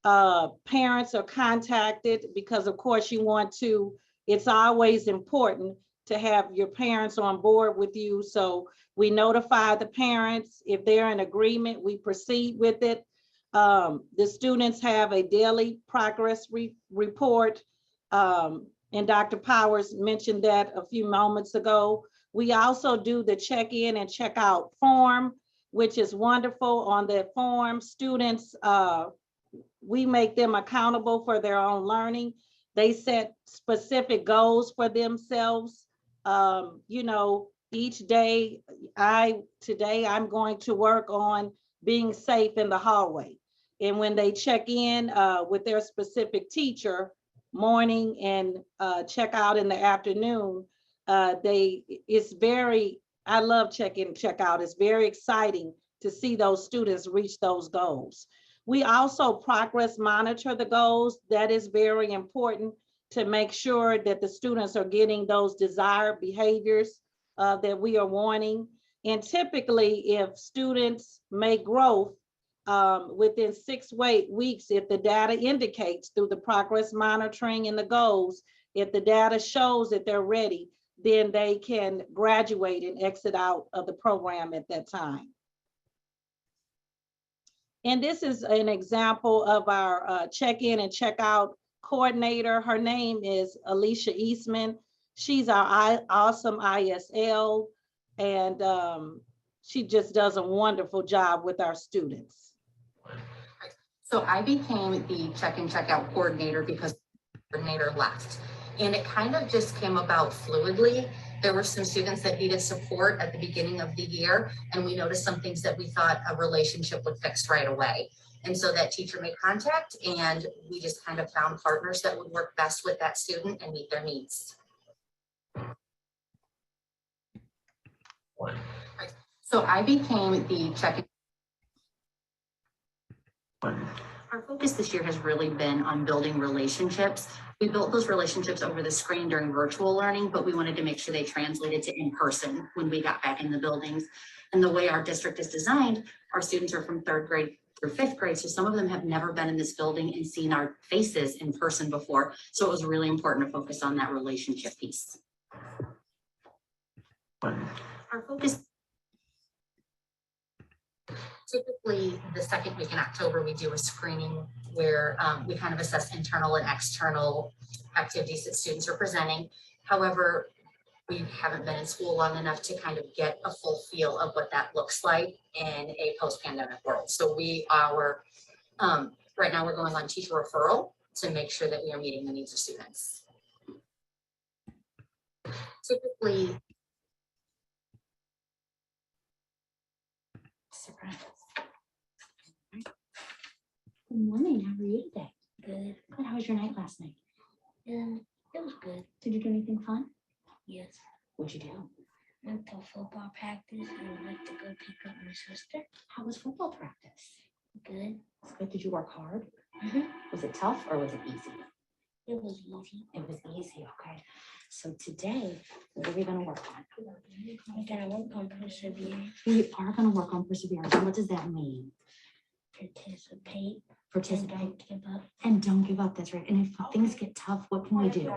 Parents are contacted because, of course, you want to, it's always important to have your parents on board with you. So we notify the parents. If they're in agreement, we proceed with it. The students have a daily progress report. And Dr. Powers mentioned that a few moments ago. We also do the check-in and check-out form, which is wonderful. On that form, students, we make them accountable for their own learning. They set specific goals for themselves. You know, each day, today I'm going to work on being safe in the hallway. And when they check in with their specific teacher, morning and check out in the afternoon, it's very, I love check-in and check out. It's very exciting to see those students reach those goals. We also progress monitor the goals. That is very important to make sure that the students are getting those desired behaviors that we are wanting. And typically, if students make growth within 6 weeks, if the data indicates through the progress monitoring and the goals, if the data shows that they're ready, then they can graduate and exit out of the program at that time. And this is an example of our check-in and check-out coordinator. Her name is Alicia Eastman. She's our awesome ISL, and she just does a wonderful job with our students. So I became the check-in, check-out coordinator because the coordinator left. And it kind of just came about fluidly. There were some students that needed support at the beginning of the year, and we noticed some things that we thought a relationship would fix right away. And so that teacher made contact, and we just kind of found partners that would work best with that student and meet their needs. So I became the check-in. Our focus this year has really been on building relationships. We built those relationships over the screen during virtual learning, but we wanted to make sure they translated to in-person when we got back in the buildings. And the way our district is designed, our students are from 3rd grade for fifth grade. So some of them have never been in this building and seen our faces in person before. So it was really important to focus on that relationship piece. Our focus. Typically, the second week in October, we do a screening where we kind of assess internal and external activities that students are presenting. However, we haven't been in school long enough to kind of get a full feel of what that looks like in a post-pandemic world. So right now we're going on teacher referral to make sure that we are meeting the needs of students. Typically, Good morning. How are you today? Good. Good. How was your night last night? It was good. Did you do anything fun? Yes. What'd you do? Went to football practice and went to go pick up my sister. How was football practice? Good. Good. Did you work hard? Was it tough or was it easy? It was easy. It was easy. Okay. So today, what are we going to work on? We're going to work on perseverance. We are going to work on perseverance. What does that mean? Participate. And don't give up. And don't give up. That's right. And if things get tough, what can we do?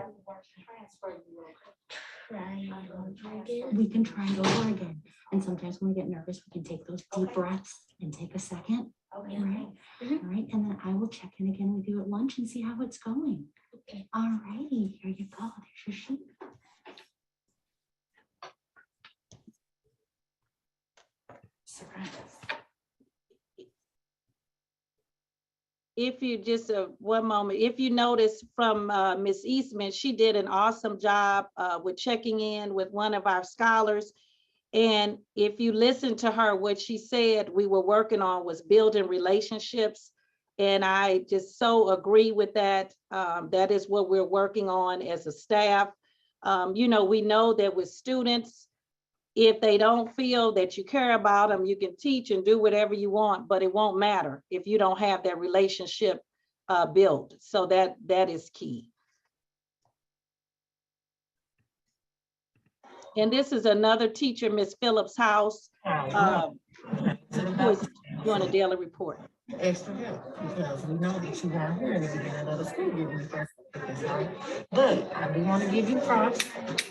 We can try it over again. And sometimes when we get nervous, we can take those deep breaths and take a second. Okay. All right. All right. And then I will check in again with you at lunch and see how it's going. Okay. All righty. Here you go. There's your sheet. Surprise. If you just one moment, if you notice from Ms. Eastman, she did an awesome job with checking in with one of our scholars. And if you listen to her, what she said we were working on was building relationships. And I just so agree with that. That is what we're working on as a staff. You know, we know that with students, if they don't feel that you care about them, you can teach and do whatever you want, but it won't matter if you don't have that relationship built. So that is key. And this is another teacher, Miss Phillips' house, who is doing a daily report. Extra help because we know that you weren't here in the beginning of the school year when we first did this, right? But I do want to give you props,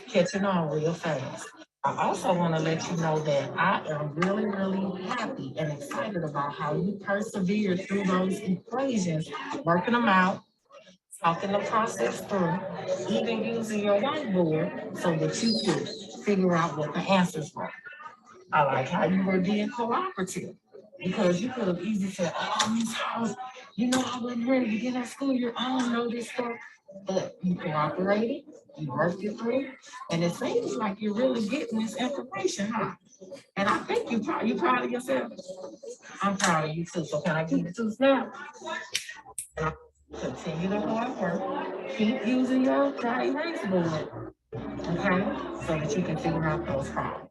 catching on real fast. I also want to let you know that I am really, really happy and excited about how you persevered through those equations, working them out, talking the process through, even using your whiteboard so that you could figure out what the answers were. I like how you were being cooperative because you could have easily said, oh, Ms. House, you know, I wasn't here to begin our school year. I don't know this stuff. But you cooperated, you worked it through, and it seems like you're really getting this information, huh? And I think you proud of yourself. I'm proud of you too. So can I give you 2 snaps? And continue the hard work. Keep using your dry erase board, okay? So that you can figure out those problems.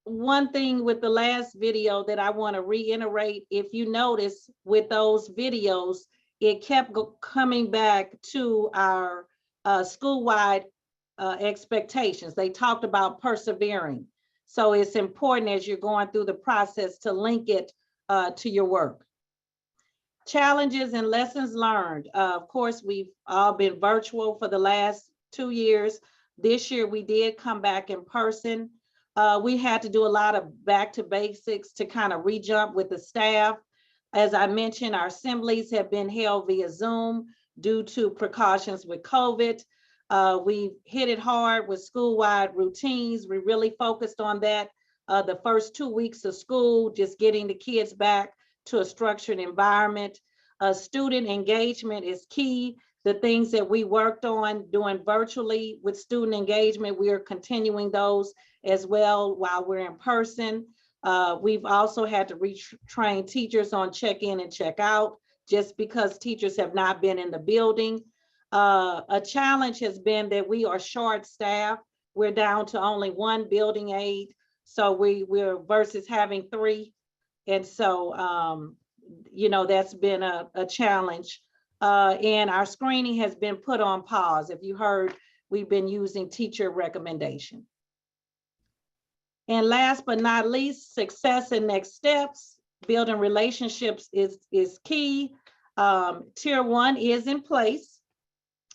One thing with the last video that I want to reiterate, if you notice with those videos, it kept coming back to our school-wide expectations. They talked about persevering. So it's important as you're going through the process to link it to your work. Challenges and lessons learned. Of course, we've all been virtual for the last 2 years. This year we did come back in person. We had to do a lot of back to basics to kind of re-jump with the staff. As I mentioned, our assemblies have been held via Zoom due to precautions with COVID. We hit it hard with school-wide routines. We really focused on that the first 2 weeks of school, just getting the kids back to a structured environment. Student engagement is key. The things that we worked on doing virtually with student engagement, we are continuing those as well while we're in person. We've also had to retrain teachers on check-in and check-out just because teachers have not been in the building. A challenge has been that we are short-staffed. We're down to only 1 building aide. So we're versus having 3. And so, you know, that's been a challenge. And our screening has been put on pause. If you heard, we've been using teacher recommendation. And last but not least, success and next steps. Building relationships is key. Tier 1 is in place.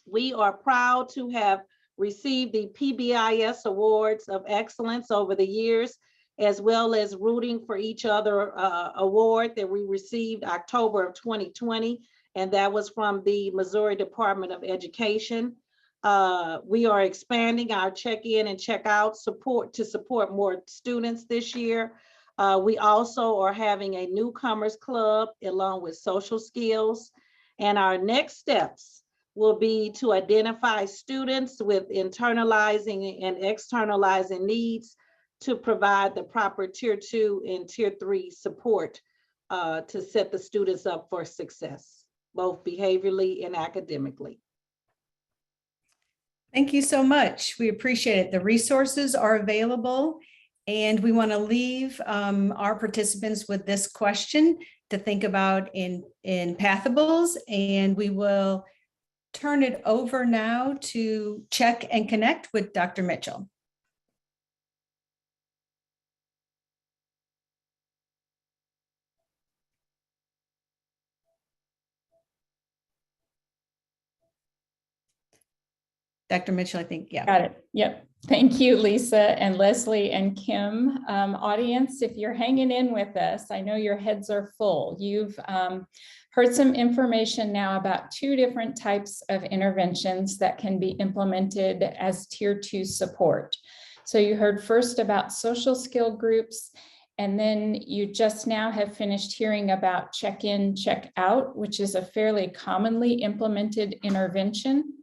We are proud to have received the PBIS Awards of Excellence over the years, as well as rooting for each other award that we received October of 2020, and that was from the Missouri Department of Education. We are expanding our check-in and check-out support to support more students this year. We also are having a newcomers club along with social skills, and our next steps will be to identify students with internalizing and externalizing needs to provide the proper tier 2 and tier 3 support to set the students up for success, both behaviorally and academically. Thank you so much. We appreciate it. The resources are available, and we want to leave our participants with this question to think about in Pathables, and we will turn it over now to check and connect with Dr. Mitchell. Dr. Mitchell, I think, yeah. Got it. Yep. Thank you, Lisa and Leslie and Kim. Audience, if you're hanging in with us, I know your heads are full. You've heard some information now about 2 different types of interventions that can be implemented as tier 2 support. So you heard first about social skill groups, and then you just now have finished hearing about check-in, check-out, which is a fairly commonly implemented intervention.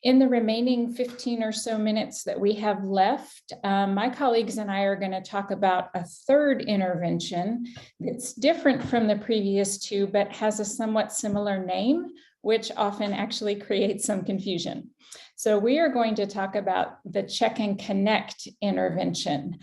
In the remaining 15 or so minutes that we have left, my colleagues and I are going to talk about a third intervention that's different from the previous 2, but has a somewhat similar name, which often actually creates some confusion. So we are going to talk about the check and connect intervention.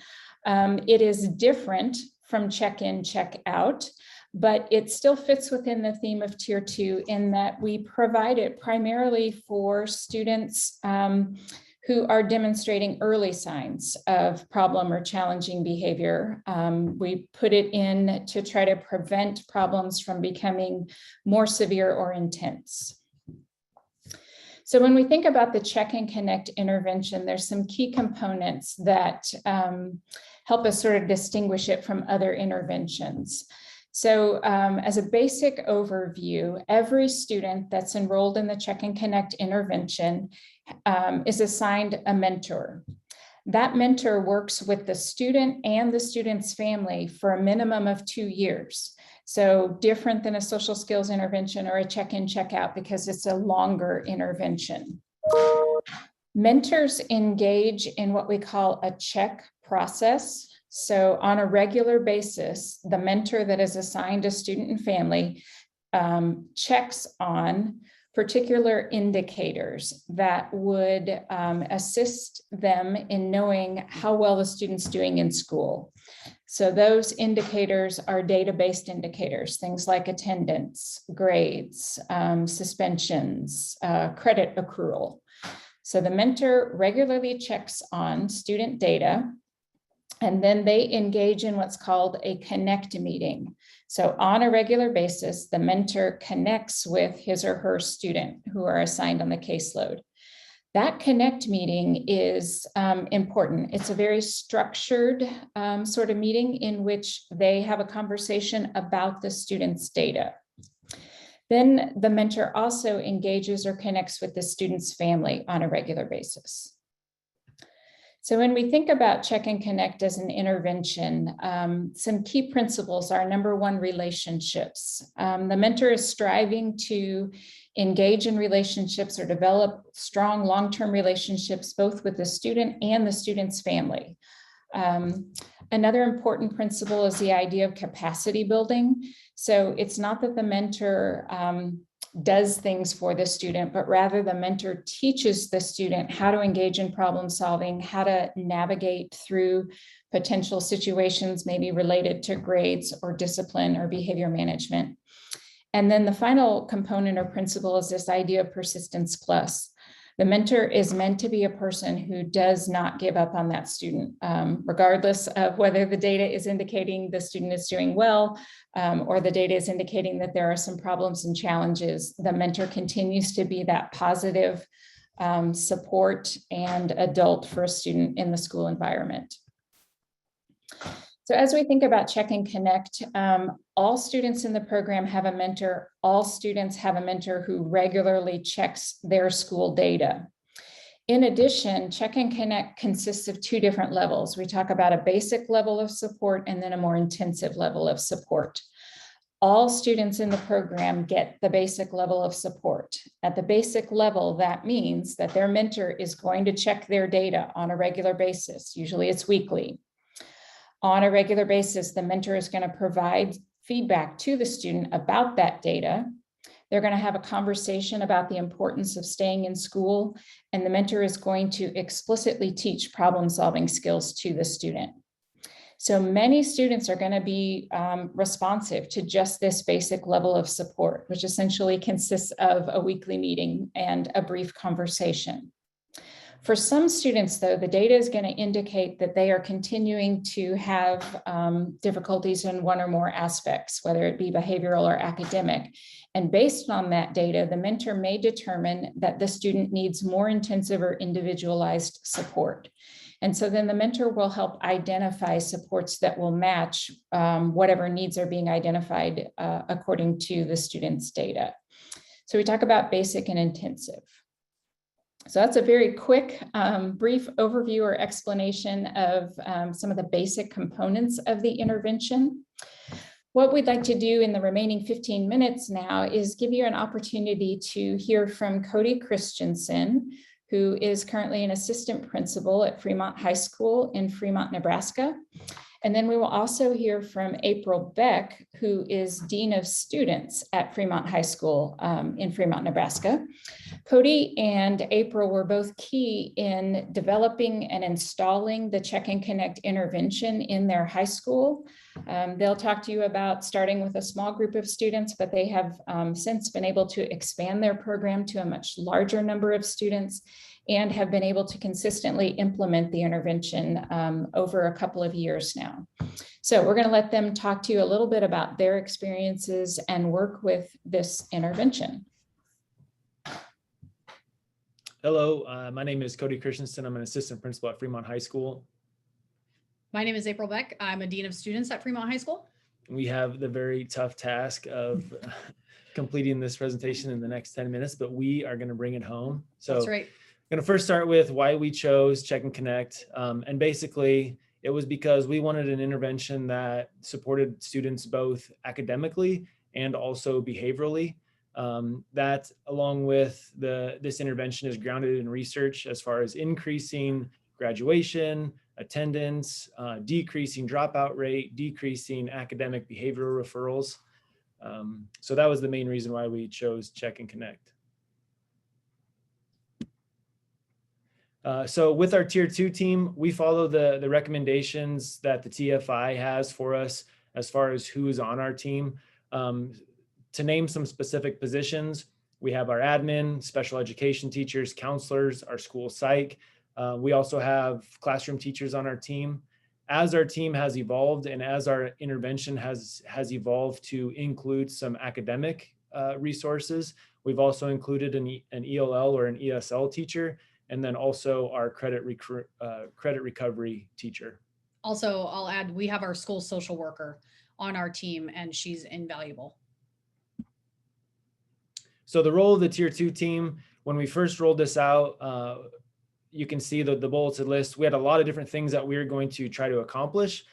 It is different from check-in, check-out, but it still fits within the theme of tier 2 in that we provide it primarily for students who are demonstrating early signs of problem or challenging behavior. We put it in to try to prevent problems from becoming more severe or intense. So when we think about the check and connect intervention, there's some key components that help us sort of distinguish it from other interventions. So as a basic overview, every student that's enrolled in the Check and Connect intervention is assigned a mentor. That mentor works with the student and the student's family for a minimum of 2 years. So different than a social skills intervention or a check-in, check-out because it's a longer intervention. Mentors engage in what we call a check process. So on a regular basis, the mentor that is assigned a student and family checks on particular indicators that would assist them in knowing how well the student's doing in school. So those indicators are data-based indicators, things like attendance, grades, suspensions, credit accrual. So the mentor regularly checks on student data, and then they engage in what's called a connect meeting. So on a regular basis, the mentor connects with his or her student who are assigned on the caseload. That connect meeting is important. It's a very structured sort of meeting in which they have a conversation about the student's data. Then the mentor also engages or connects with the student's family on a regular basis. So when we think about Check and Connect as an intervention, some key principles are: number one, relationships. The mentor is striving to engage in relationships or develop strong long-term relationships, both with the student and the student's family. Another important principle is the idea of capacity building. So it's not that the mentor does things for the student, but rather the mentor teaches the student how to engage in problem solving, how to navigate through potential situations, maybe related to grades or discipline or behavior management. And then the final component or principle is this idea of persistence plus. The mentor is meant to be a person who does not give up on that student, regardless of whether the data is indicating the student is doing well, or the data is indicating that there are some problems and challenges. The mentor continues to be that positive support and adult for a student in the school environment. So as we think about Check and Connect, all students in the program have a mentor. All students have a mentor who regularly checks their school data. In addition, Check and Connect consists of two different levels. We talk about a basic level of support and then a more intensive level of support. All students in the program get the basic level of support. At the basic level, that means that their mentor is going to check their data on a regular basis. Usually it's weekly. On a regular basis, the mentor is going to provide feedback to the student about that data. They're going to have a conversation about the importance of staying in school, and the mentor is going to explicitly teach problem-solving skills to the student. So many students are going to be responsive to just this basic level of support, which essentially consists of a weekly meeting and a brief conversation. For some students, though, the data is going to indicate that they are continuing to have difficulties in one or more aspects, whether it be behavioral or academic. And based on that data, the mentor may determine that the student needs more intensive or individualized support. And so then the mentor will help identify supports that will match whatever needs are being identified according to the student's data. So we talk about basic and intensive. So that's a very quick, brief overview or explanation of some of the basic components of the intervention. What we'd like to do in the remaining 15 minutes now is give you an opportunity to hear from Cody Christensen, who is currently an assistant principal at Fremont High School in Fremont, Nebraska. And then we will also hear from April Beck, who is Dean of Students at Fremont High School in Fremont, Nebraska. Cody and April were both key in developing and installing the Check and Connect intervention in their high school. They'll talk to you about starting with a small group of students, but they have since been able to expand their program to a much larger number of students and have been able to consistently implement the intervention over a couple of years now. So we're going to let them talk to you a little bit about their experiences and work with this intervention. Hello, my name is Cody Christensen. I'm an assistant principal at Fremont High School. My name is April Beck. I'm a Dean of Students at Fremont High School. We have the very tough task of completing this presentation in the next 10 minutes, but we are going to bring it home. So That's right. I'm going to first start with why we chose Check and Connect. And basically, it was because we wanted an intervention that supported students both academically and also behaviorally. That, along with this intervention, is grounded in research as far as increasing graduation, attendance, decreasing dropout rate, decreasing academic behavioral referrals. So that was the main reason why we chose Check and Connect. So with our Tier 2 team, we follow the recommendations that the TFI has for us as far as who is on our team. To name some specific positions, we have our admin, special education teachers, counselors, our school psych. We also have classroom teachers on our team. As our team has evolved and as our intervention has evolved to include some academic resources, we've also included an ELL or an ESL teacher, and then also our credit recovery teacher. Also, I'll add, we have our school social worker on our team, and she's invaluable. So the role of the Tier 2 team, when we first rolled this out, you can see the bulleted list. We had a lot of different things that we were going to try to accomplish.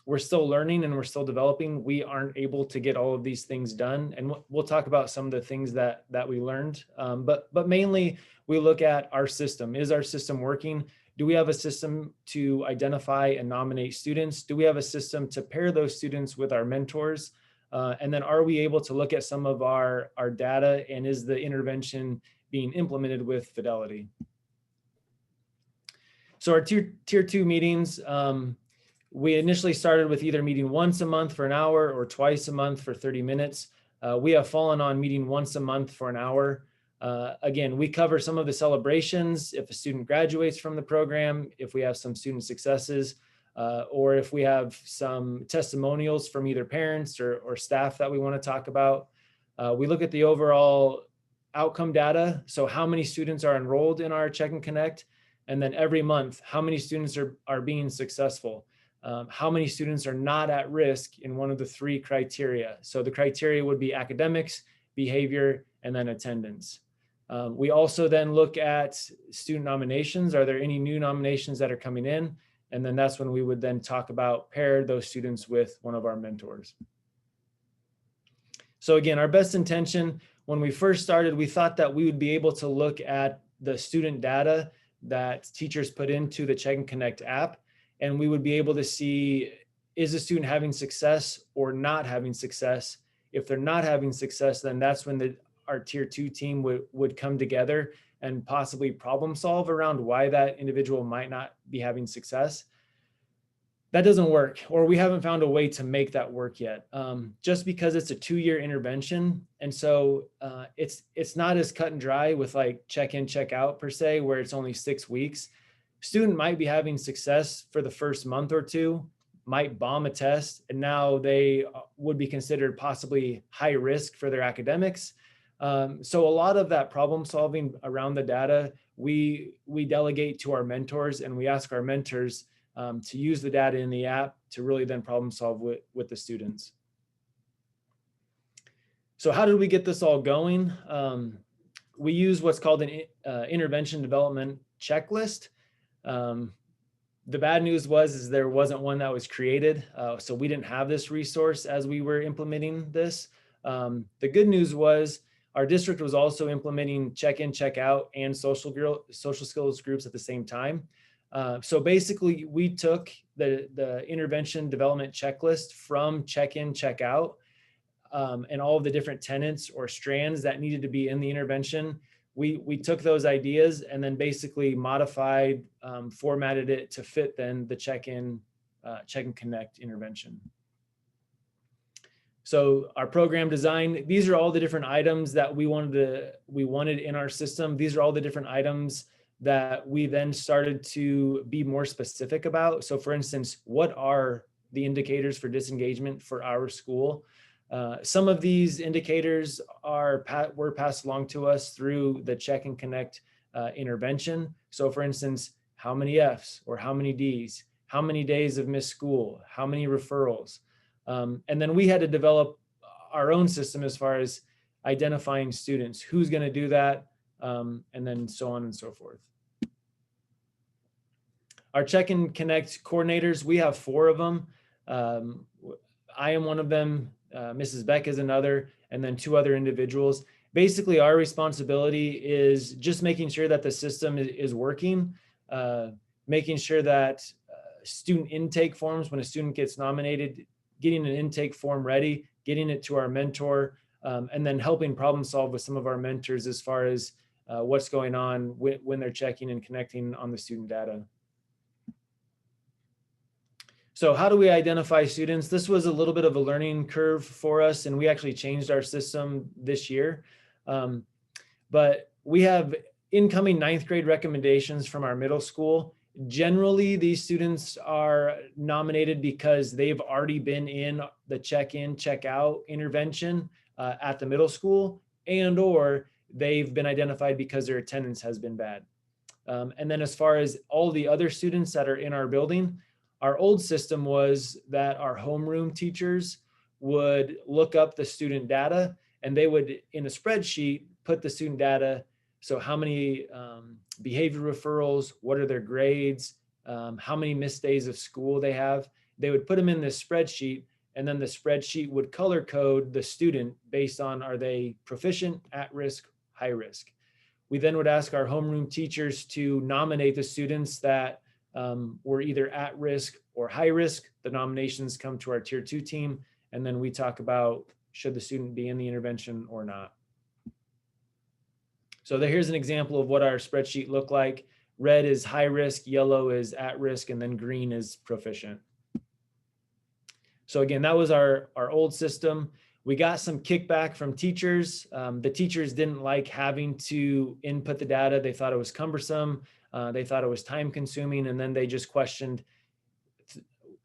We're still learning and we're still developing. We aren't able to get all of these things done. And we'll talk about some of the things that we learned. But mainly we look at our system. Is our system working? Do we have a system to identify and nominate students? Do we have a system to pair those students with our mentors? And then are we able to look at some of our data, and is the intervention being implemented with fidelity? So our tier 2 meetings, we initially started with either meeting once a month for an hour or twice a month for 30 minutes. We have fallen on meeting once a month for an hour. Again, we cover some of the celebrations if a student graduates from the program, if we have some student successes, or if we have some testimonials from either parents or staff that we want to talk about. We look at the overall outcome data. So how many students are enrolled in our Check and Connect? And then every month, how many students are being successful? How many students are not at risk in one of the 3 criteria? So the criteria would be academics, behavior, and then attendance. We also then look at student nominations. Are there any new nominations that are coming in? And then that's when we would then talk about pair those students with one of our mentors. So again, our best intention, when we first started, we thought that we would be able to look at the student data that teachers put into the Check and Connect app, and we would be able to see, is a student having success or not having success? If they're not having success, then that's when our tier 2 team would come together and possibly problem solve around why that individual might not be having success. That doesn't work, or we haven't found a way to make that work yet, just because it's a 2-year intervention. And so it's not as cut and dry with like check in, check out per se, where it's only 6 weeks. Student might be having success for the first month or 2, might bomb a test, and now they would be considered possibly high risk for their academics. So a lot of that problem solving around the data, we delegate to our mentors, and we ask our mentors to use the data in the app to really then problem solve with the students. So how did we get this all going? We use what's called an intervention development checklist. The bad news is there wasn't one that was created, so we didn't have this resource as we were implementing this. The good news was our district was also implementing check-in, check-out, and social skills groups at the same time. So basically, we took the intervention development checklist from check-in, check-out, and all of the different tenets or strands that needed to be in the intervention. We took those ideas and then basically modified, formatted it to fit then the check and connect intervention. So our program design, these are all the different items that we wanted in our system. These are all the different items that we then started to be more specific about. So for instance, what are the indicators for disengagement for our school? Some of these indicators were passed along to us through the Check and Connect intervention. So for instance, how many Fs or how many Ds, how many days of missed school, how many referrals. And then we had to develop our own system as far as identifying students, who's going to do that, and then so on and so forth. Our Check and Connect coordinators, we have 4 of them. I am one of them. Mrs. Beck is another, and then 2 other individuals. Basically, our responsibility is just making sure that the system is working, making sure that student intake forms, when a student gets nominated, getting an intake form ready, getting it to our mentor, and then helping problem solve with some of our mentors as far as what's going on when they're checking and connecting on the student data. So how do we identify students? This was a little bit of a learning curve for us, and we actually changed our system this year. But we have incoming 9th grade recommendations from our middle school. Generally, these students are nominated because they've already been in the check-in, check-out intervention at the middle school, and or they've been identified because their attendance has been bad. And then as far as all the other students that are in our building, our old system was that our homeroom teachers would look up the student data, and they would, in a spreadsheet, put the student data. So how many behavior referrals, what are their grades, how many missed days of school they have. They would put them in this spreadsheet, and then the spreadsheet would color code the student based on, are they proficient, at risk, high risk. We then would ask our homeroom teachers to nominate the students that were either at risk or high risk. The nominations come to our tier 2 team, and then we talk about should the student be in the intervention or not. So here's an example of what our spreadsheet looked like. Red is high risk, yellow is at risk, and then green is proficient. So again, that was our old system. We got some kickback from teachers. The teachers didn't like having to input the data. They thought it was cumbersome. They thought it was time consuming. And then they just questioned,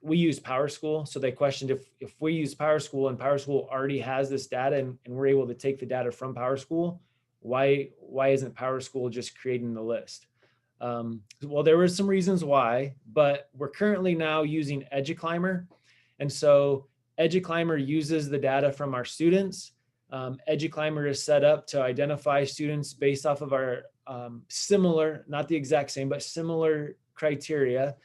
we use PowerSchool. So they questioned if we use PowerSchool and PowerSchool already has this data and we're able to take the data from PowerSchool, why isn't PowerSchool just creating the list? Well, there were some reasons why, but we're currently now using EduClimber. And so EduClimber uses the data from our students. EduClimber is set up to identify students based off of our similar, not the exact same, but similar criteria.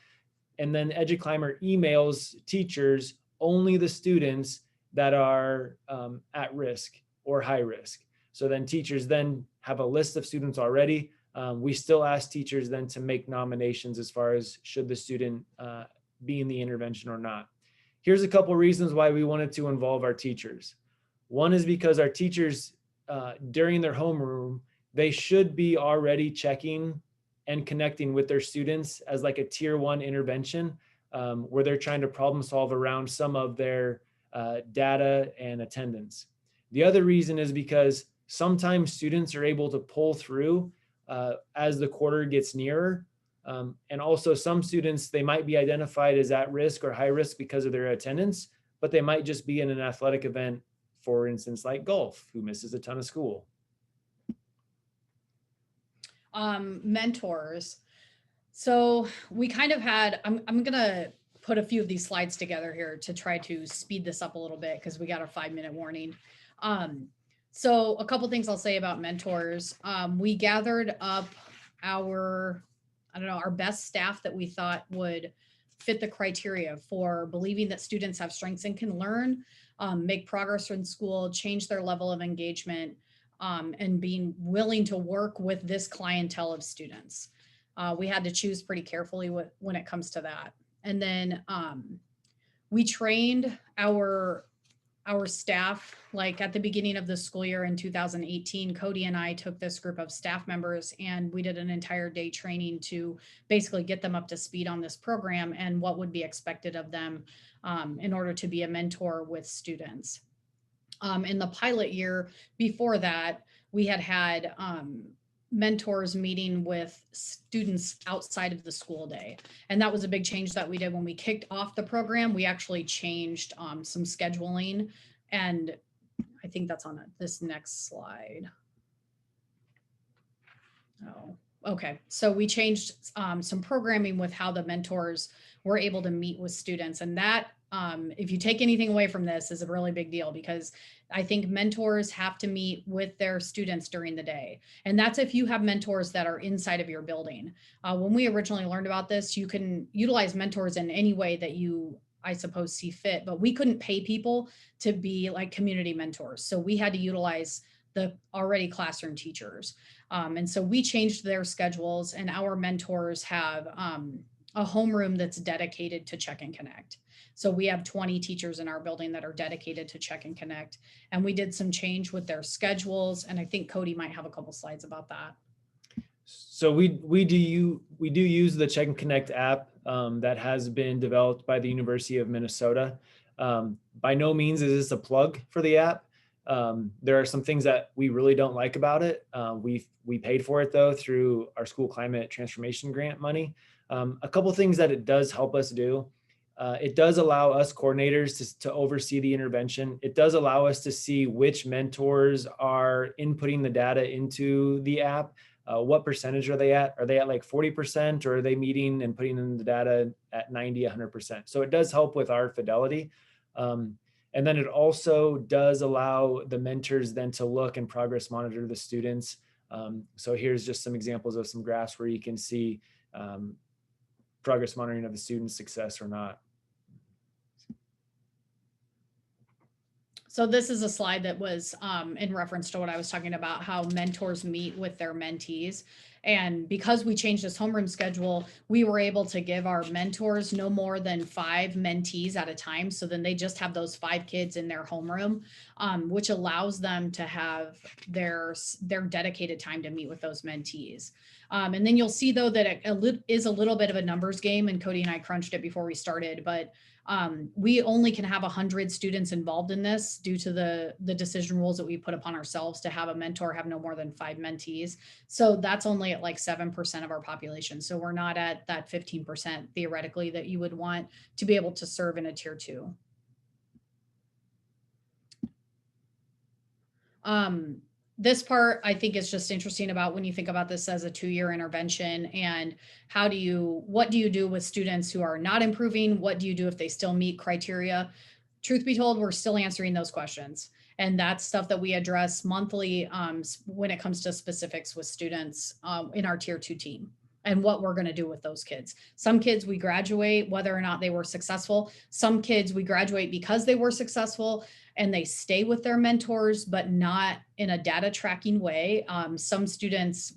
And then EduClimber emails teachers only the students that are at risk or high risk. So then teachers then have a list of students already. We still ask teachers then to make nominations as far as should the student be in the intervention or not. Here's a couple reasons why we wanted to involve our teachers. One is because our teachers during their homeroom, they should be already checking and connecting with their students as like a tier 1 intervention where they're trying to problem solve around some of their data and attendance. The other reason is because sometimes students are able to pull through as the quarter gets nearer. And also some students, they might be identified as at risk or high risk because of their attendance, but they might just be in an athletic event, for instance, like golf, who misses a ton of school. Mentors. So we kind of had, I'm going to put a few of these slides together here to try to speed this up a little bit because we got a 5-minute warning. So a couple things I'll say about mentors. We gathered up our best staff that we thought would fit the criteria for believing that students have strengths and can learn, make progress in school, change their level of engagement, and being willing to work with this clientele of students. We had to choose pretty carefully when it comes to that. And then we trained our staff, like at the beginning of the school year in 2018, Cody and I took this group of staff members and we did an entire day training to basically get them up to speed on this program and what would be expected of them in order to be a mentor with students. In the pilot year before that, we had mentors meeting with students outside of the school day. And that was a big change that we did when we kicked off the program. We actually changed some scheduling, and I think that's on this next slide. Oh, okay. So we changed some programming with how the mentors were able to meet with students. And that, if you take anything away from this, is a really big deal, because I think mentors have to meet with their students during the day. And that's if you have mentors that are inside of your building. When we originally learned about this, you can utilize mentors in any way that you, I suppose, see fit, but we couldn't pay people to be like community mentors. So we had to utilize the already classroom teachers. And so we changed their schedules, and our mentors have a homeroom that's dedicated to Check and Connect. So we have 20 teachers in our building that are dedicated to Check and Connect. And we did some change with their schedules. And I think Cody might have a couple slides about that. So we do use the Check and Connect app that has been developed by the University of Minnesota. By no means is this a plug for the app. There are some things that we really don't like about it. We paid for it though through our school climate transformation grant money. A couple of things that it does help us do. It does allow us coordinators to oversee the intervention. It does allow us to see which mentors are inputting the data into the app. What percentage are they at? Are they at like 40%, or are they meeting and putting in the data at 90, 100%? So it does help with our fidelity. And then it also does allow the mentors then to look and progress monitor the students. So here's just some examples of some graphs where you can see progress monitoring of the student's success or not. So this is a slide that was in reference to what I was talking about, how mentors meet with their mentees. And because we changed this homeroom schedule, we were able to give our mentors no more than 5 mentees at a time. So then they just have those 5 kids in their homeroom, which allows them to have their dedicated time to meet with those mentees. And then you'll see though that it is a little bit of a numbers game, and Cody and I crunched it before we started, but We only can have 100 students involved in this due to the decision rules that we put upon ourselves to have a mentor have no more than 5 mentees. So that's only at like 7% of our population. So we're not at that 15% theoretically that you would want to be able to serve in a tier 2. This part I think is just interesting about when you think about this as a 2-year intervention, and what do you do with students who are not improving? What do you do if they still meet criteria? Truth be told, we're still answering those questions. And that's stuff that we address monthly when it comes to specifics with students in our tier 2 team and what we're going to do with those kids. Some kids we graduate whether or not they were successful. Some kids we graduate because they were successful and they stay with their mentors, but not in a data tracking way. Some students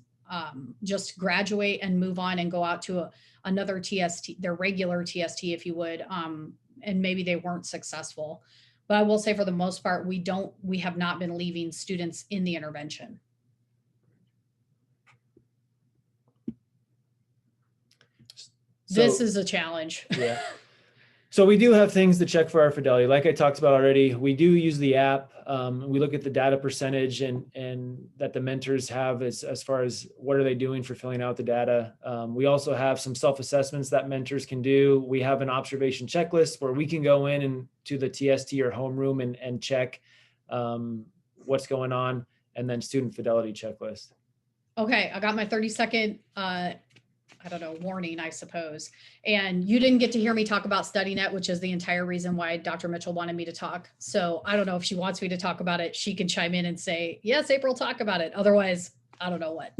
just graduate and move on and go out to another TST, their regular TST, if you would, and maybe they weren't successful. But I will say for the most part, we have not been leaving students in the intervention. This is a challenge. Yeah. So we do have things to check for our fidelity. Like I talked about already, we do use the app. We look at the data percentage and that the mentors have as far as what are they doing for filling out the data. We also have some self-assessments that mentors can do. We have an observation checklist where we can go in and to the TST or homeroom and check what's going on, and then student fidelity checklist. Okay, I got my 30-second I don't know, warning, I suppose. And you didn't get to hear me talk about StudyNet, which is the entire reason why Dr. Mitchell wanted me to talk. So I don't know if she wants me to talk about it. She can chime in and say, yes, April, talk about it. Otherwise, I don't know what.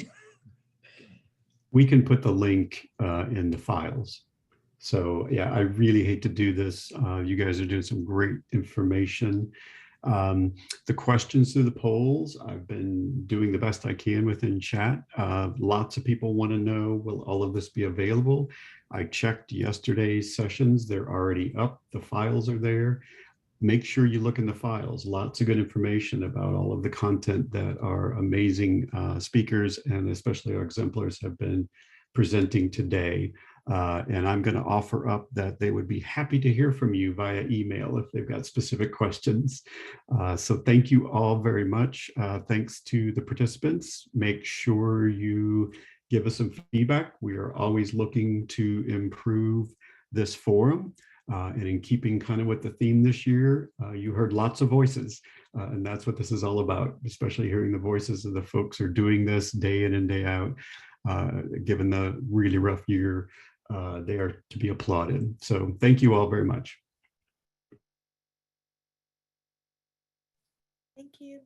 We can put the link in the files. So yeah, I really hate to do this. You guys are doing some great information. The questions through the polls, I've been doing the best I can within chat. Lots of people want to know, will all of this be available? I checked yesterday's sessions. They're already up. The files are there. Make sure you look in the files. Lots of good information about all of the content that our amazing speakers and especially our exemplars have been presenting today. And I'm going to offer up that they would be happy to hear from you via email if they've got specific questions. So thank you all very much. Thanks to the participants. Make sure you give us some feedback. We are always looking to improve this forum. And in keeping kind of with the theme this year, you heard lots of voices. And that's what this is all about, especially hearing the voices of the folks who are doing this day in and day out. Given the really rough year, they are to be applauded. So thank you all very much. Thank you.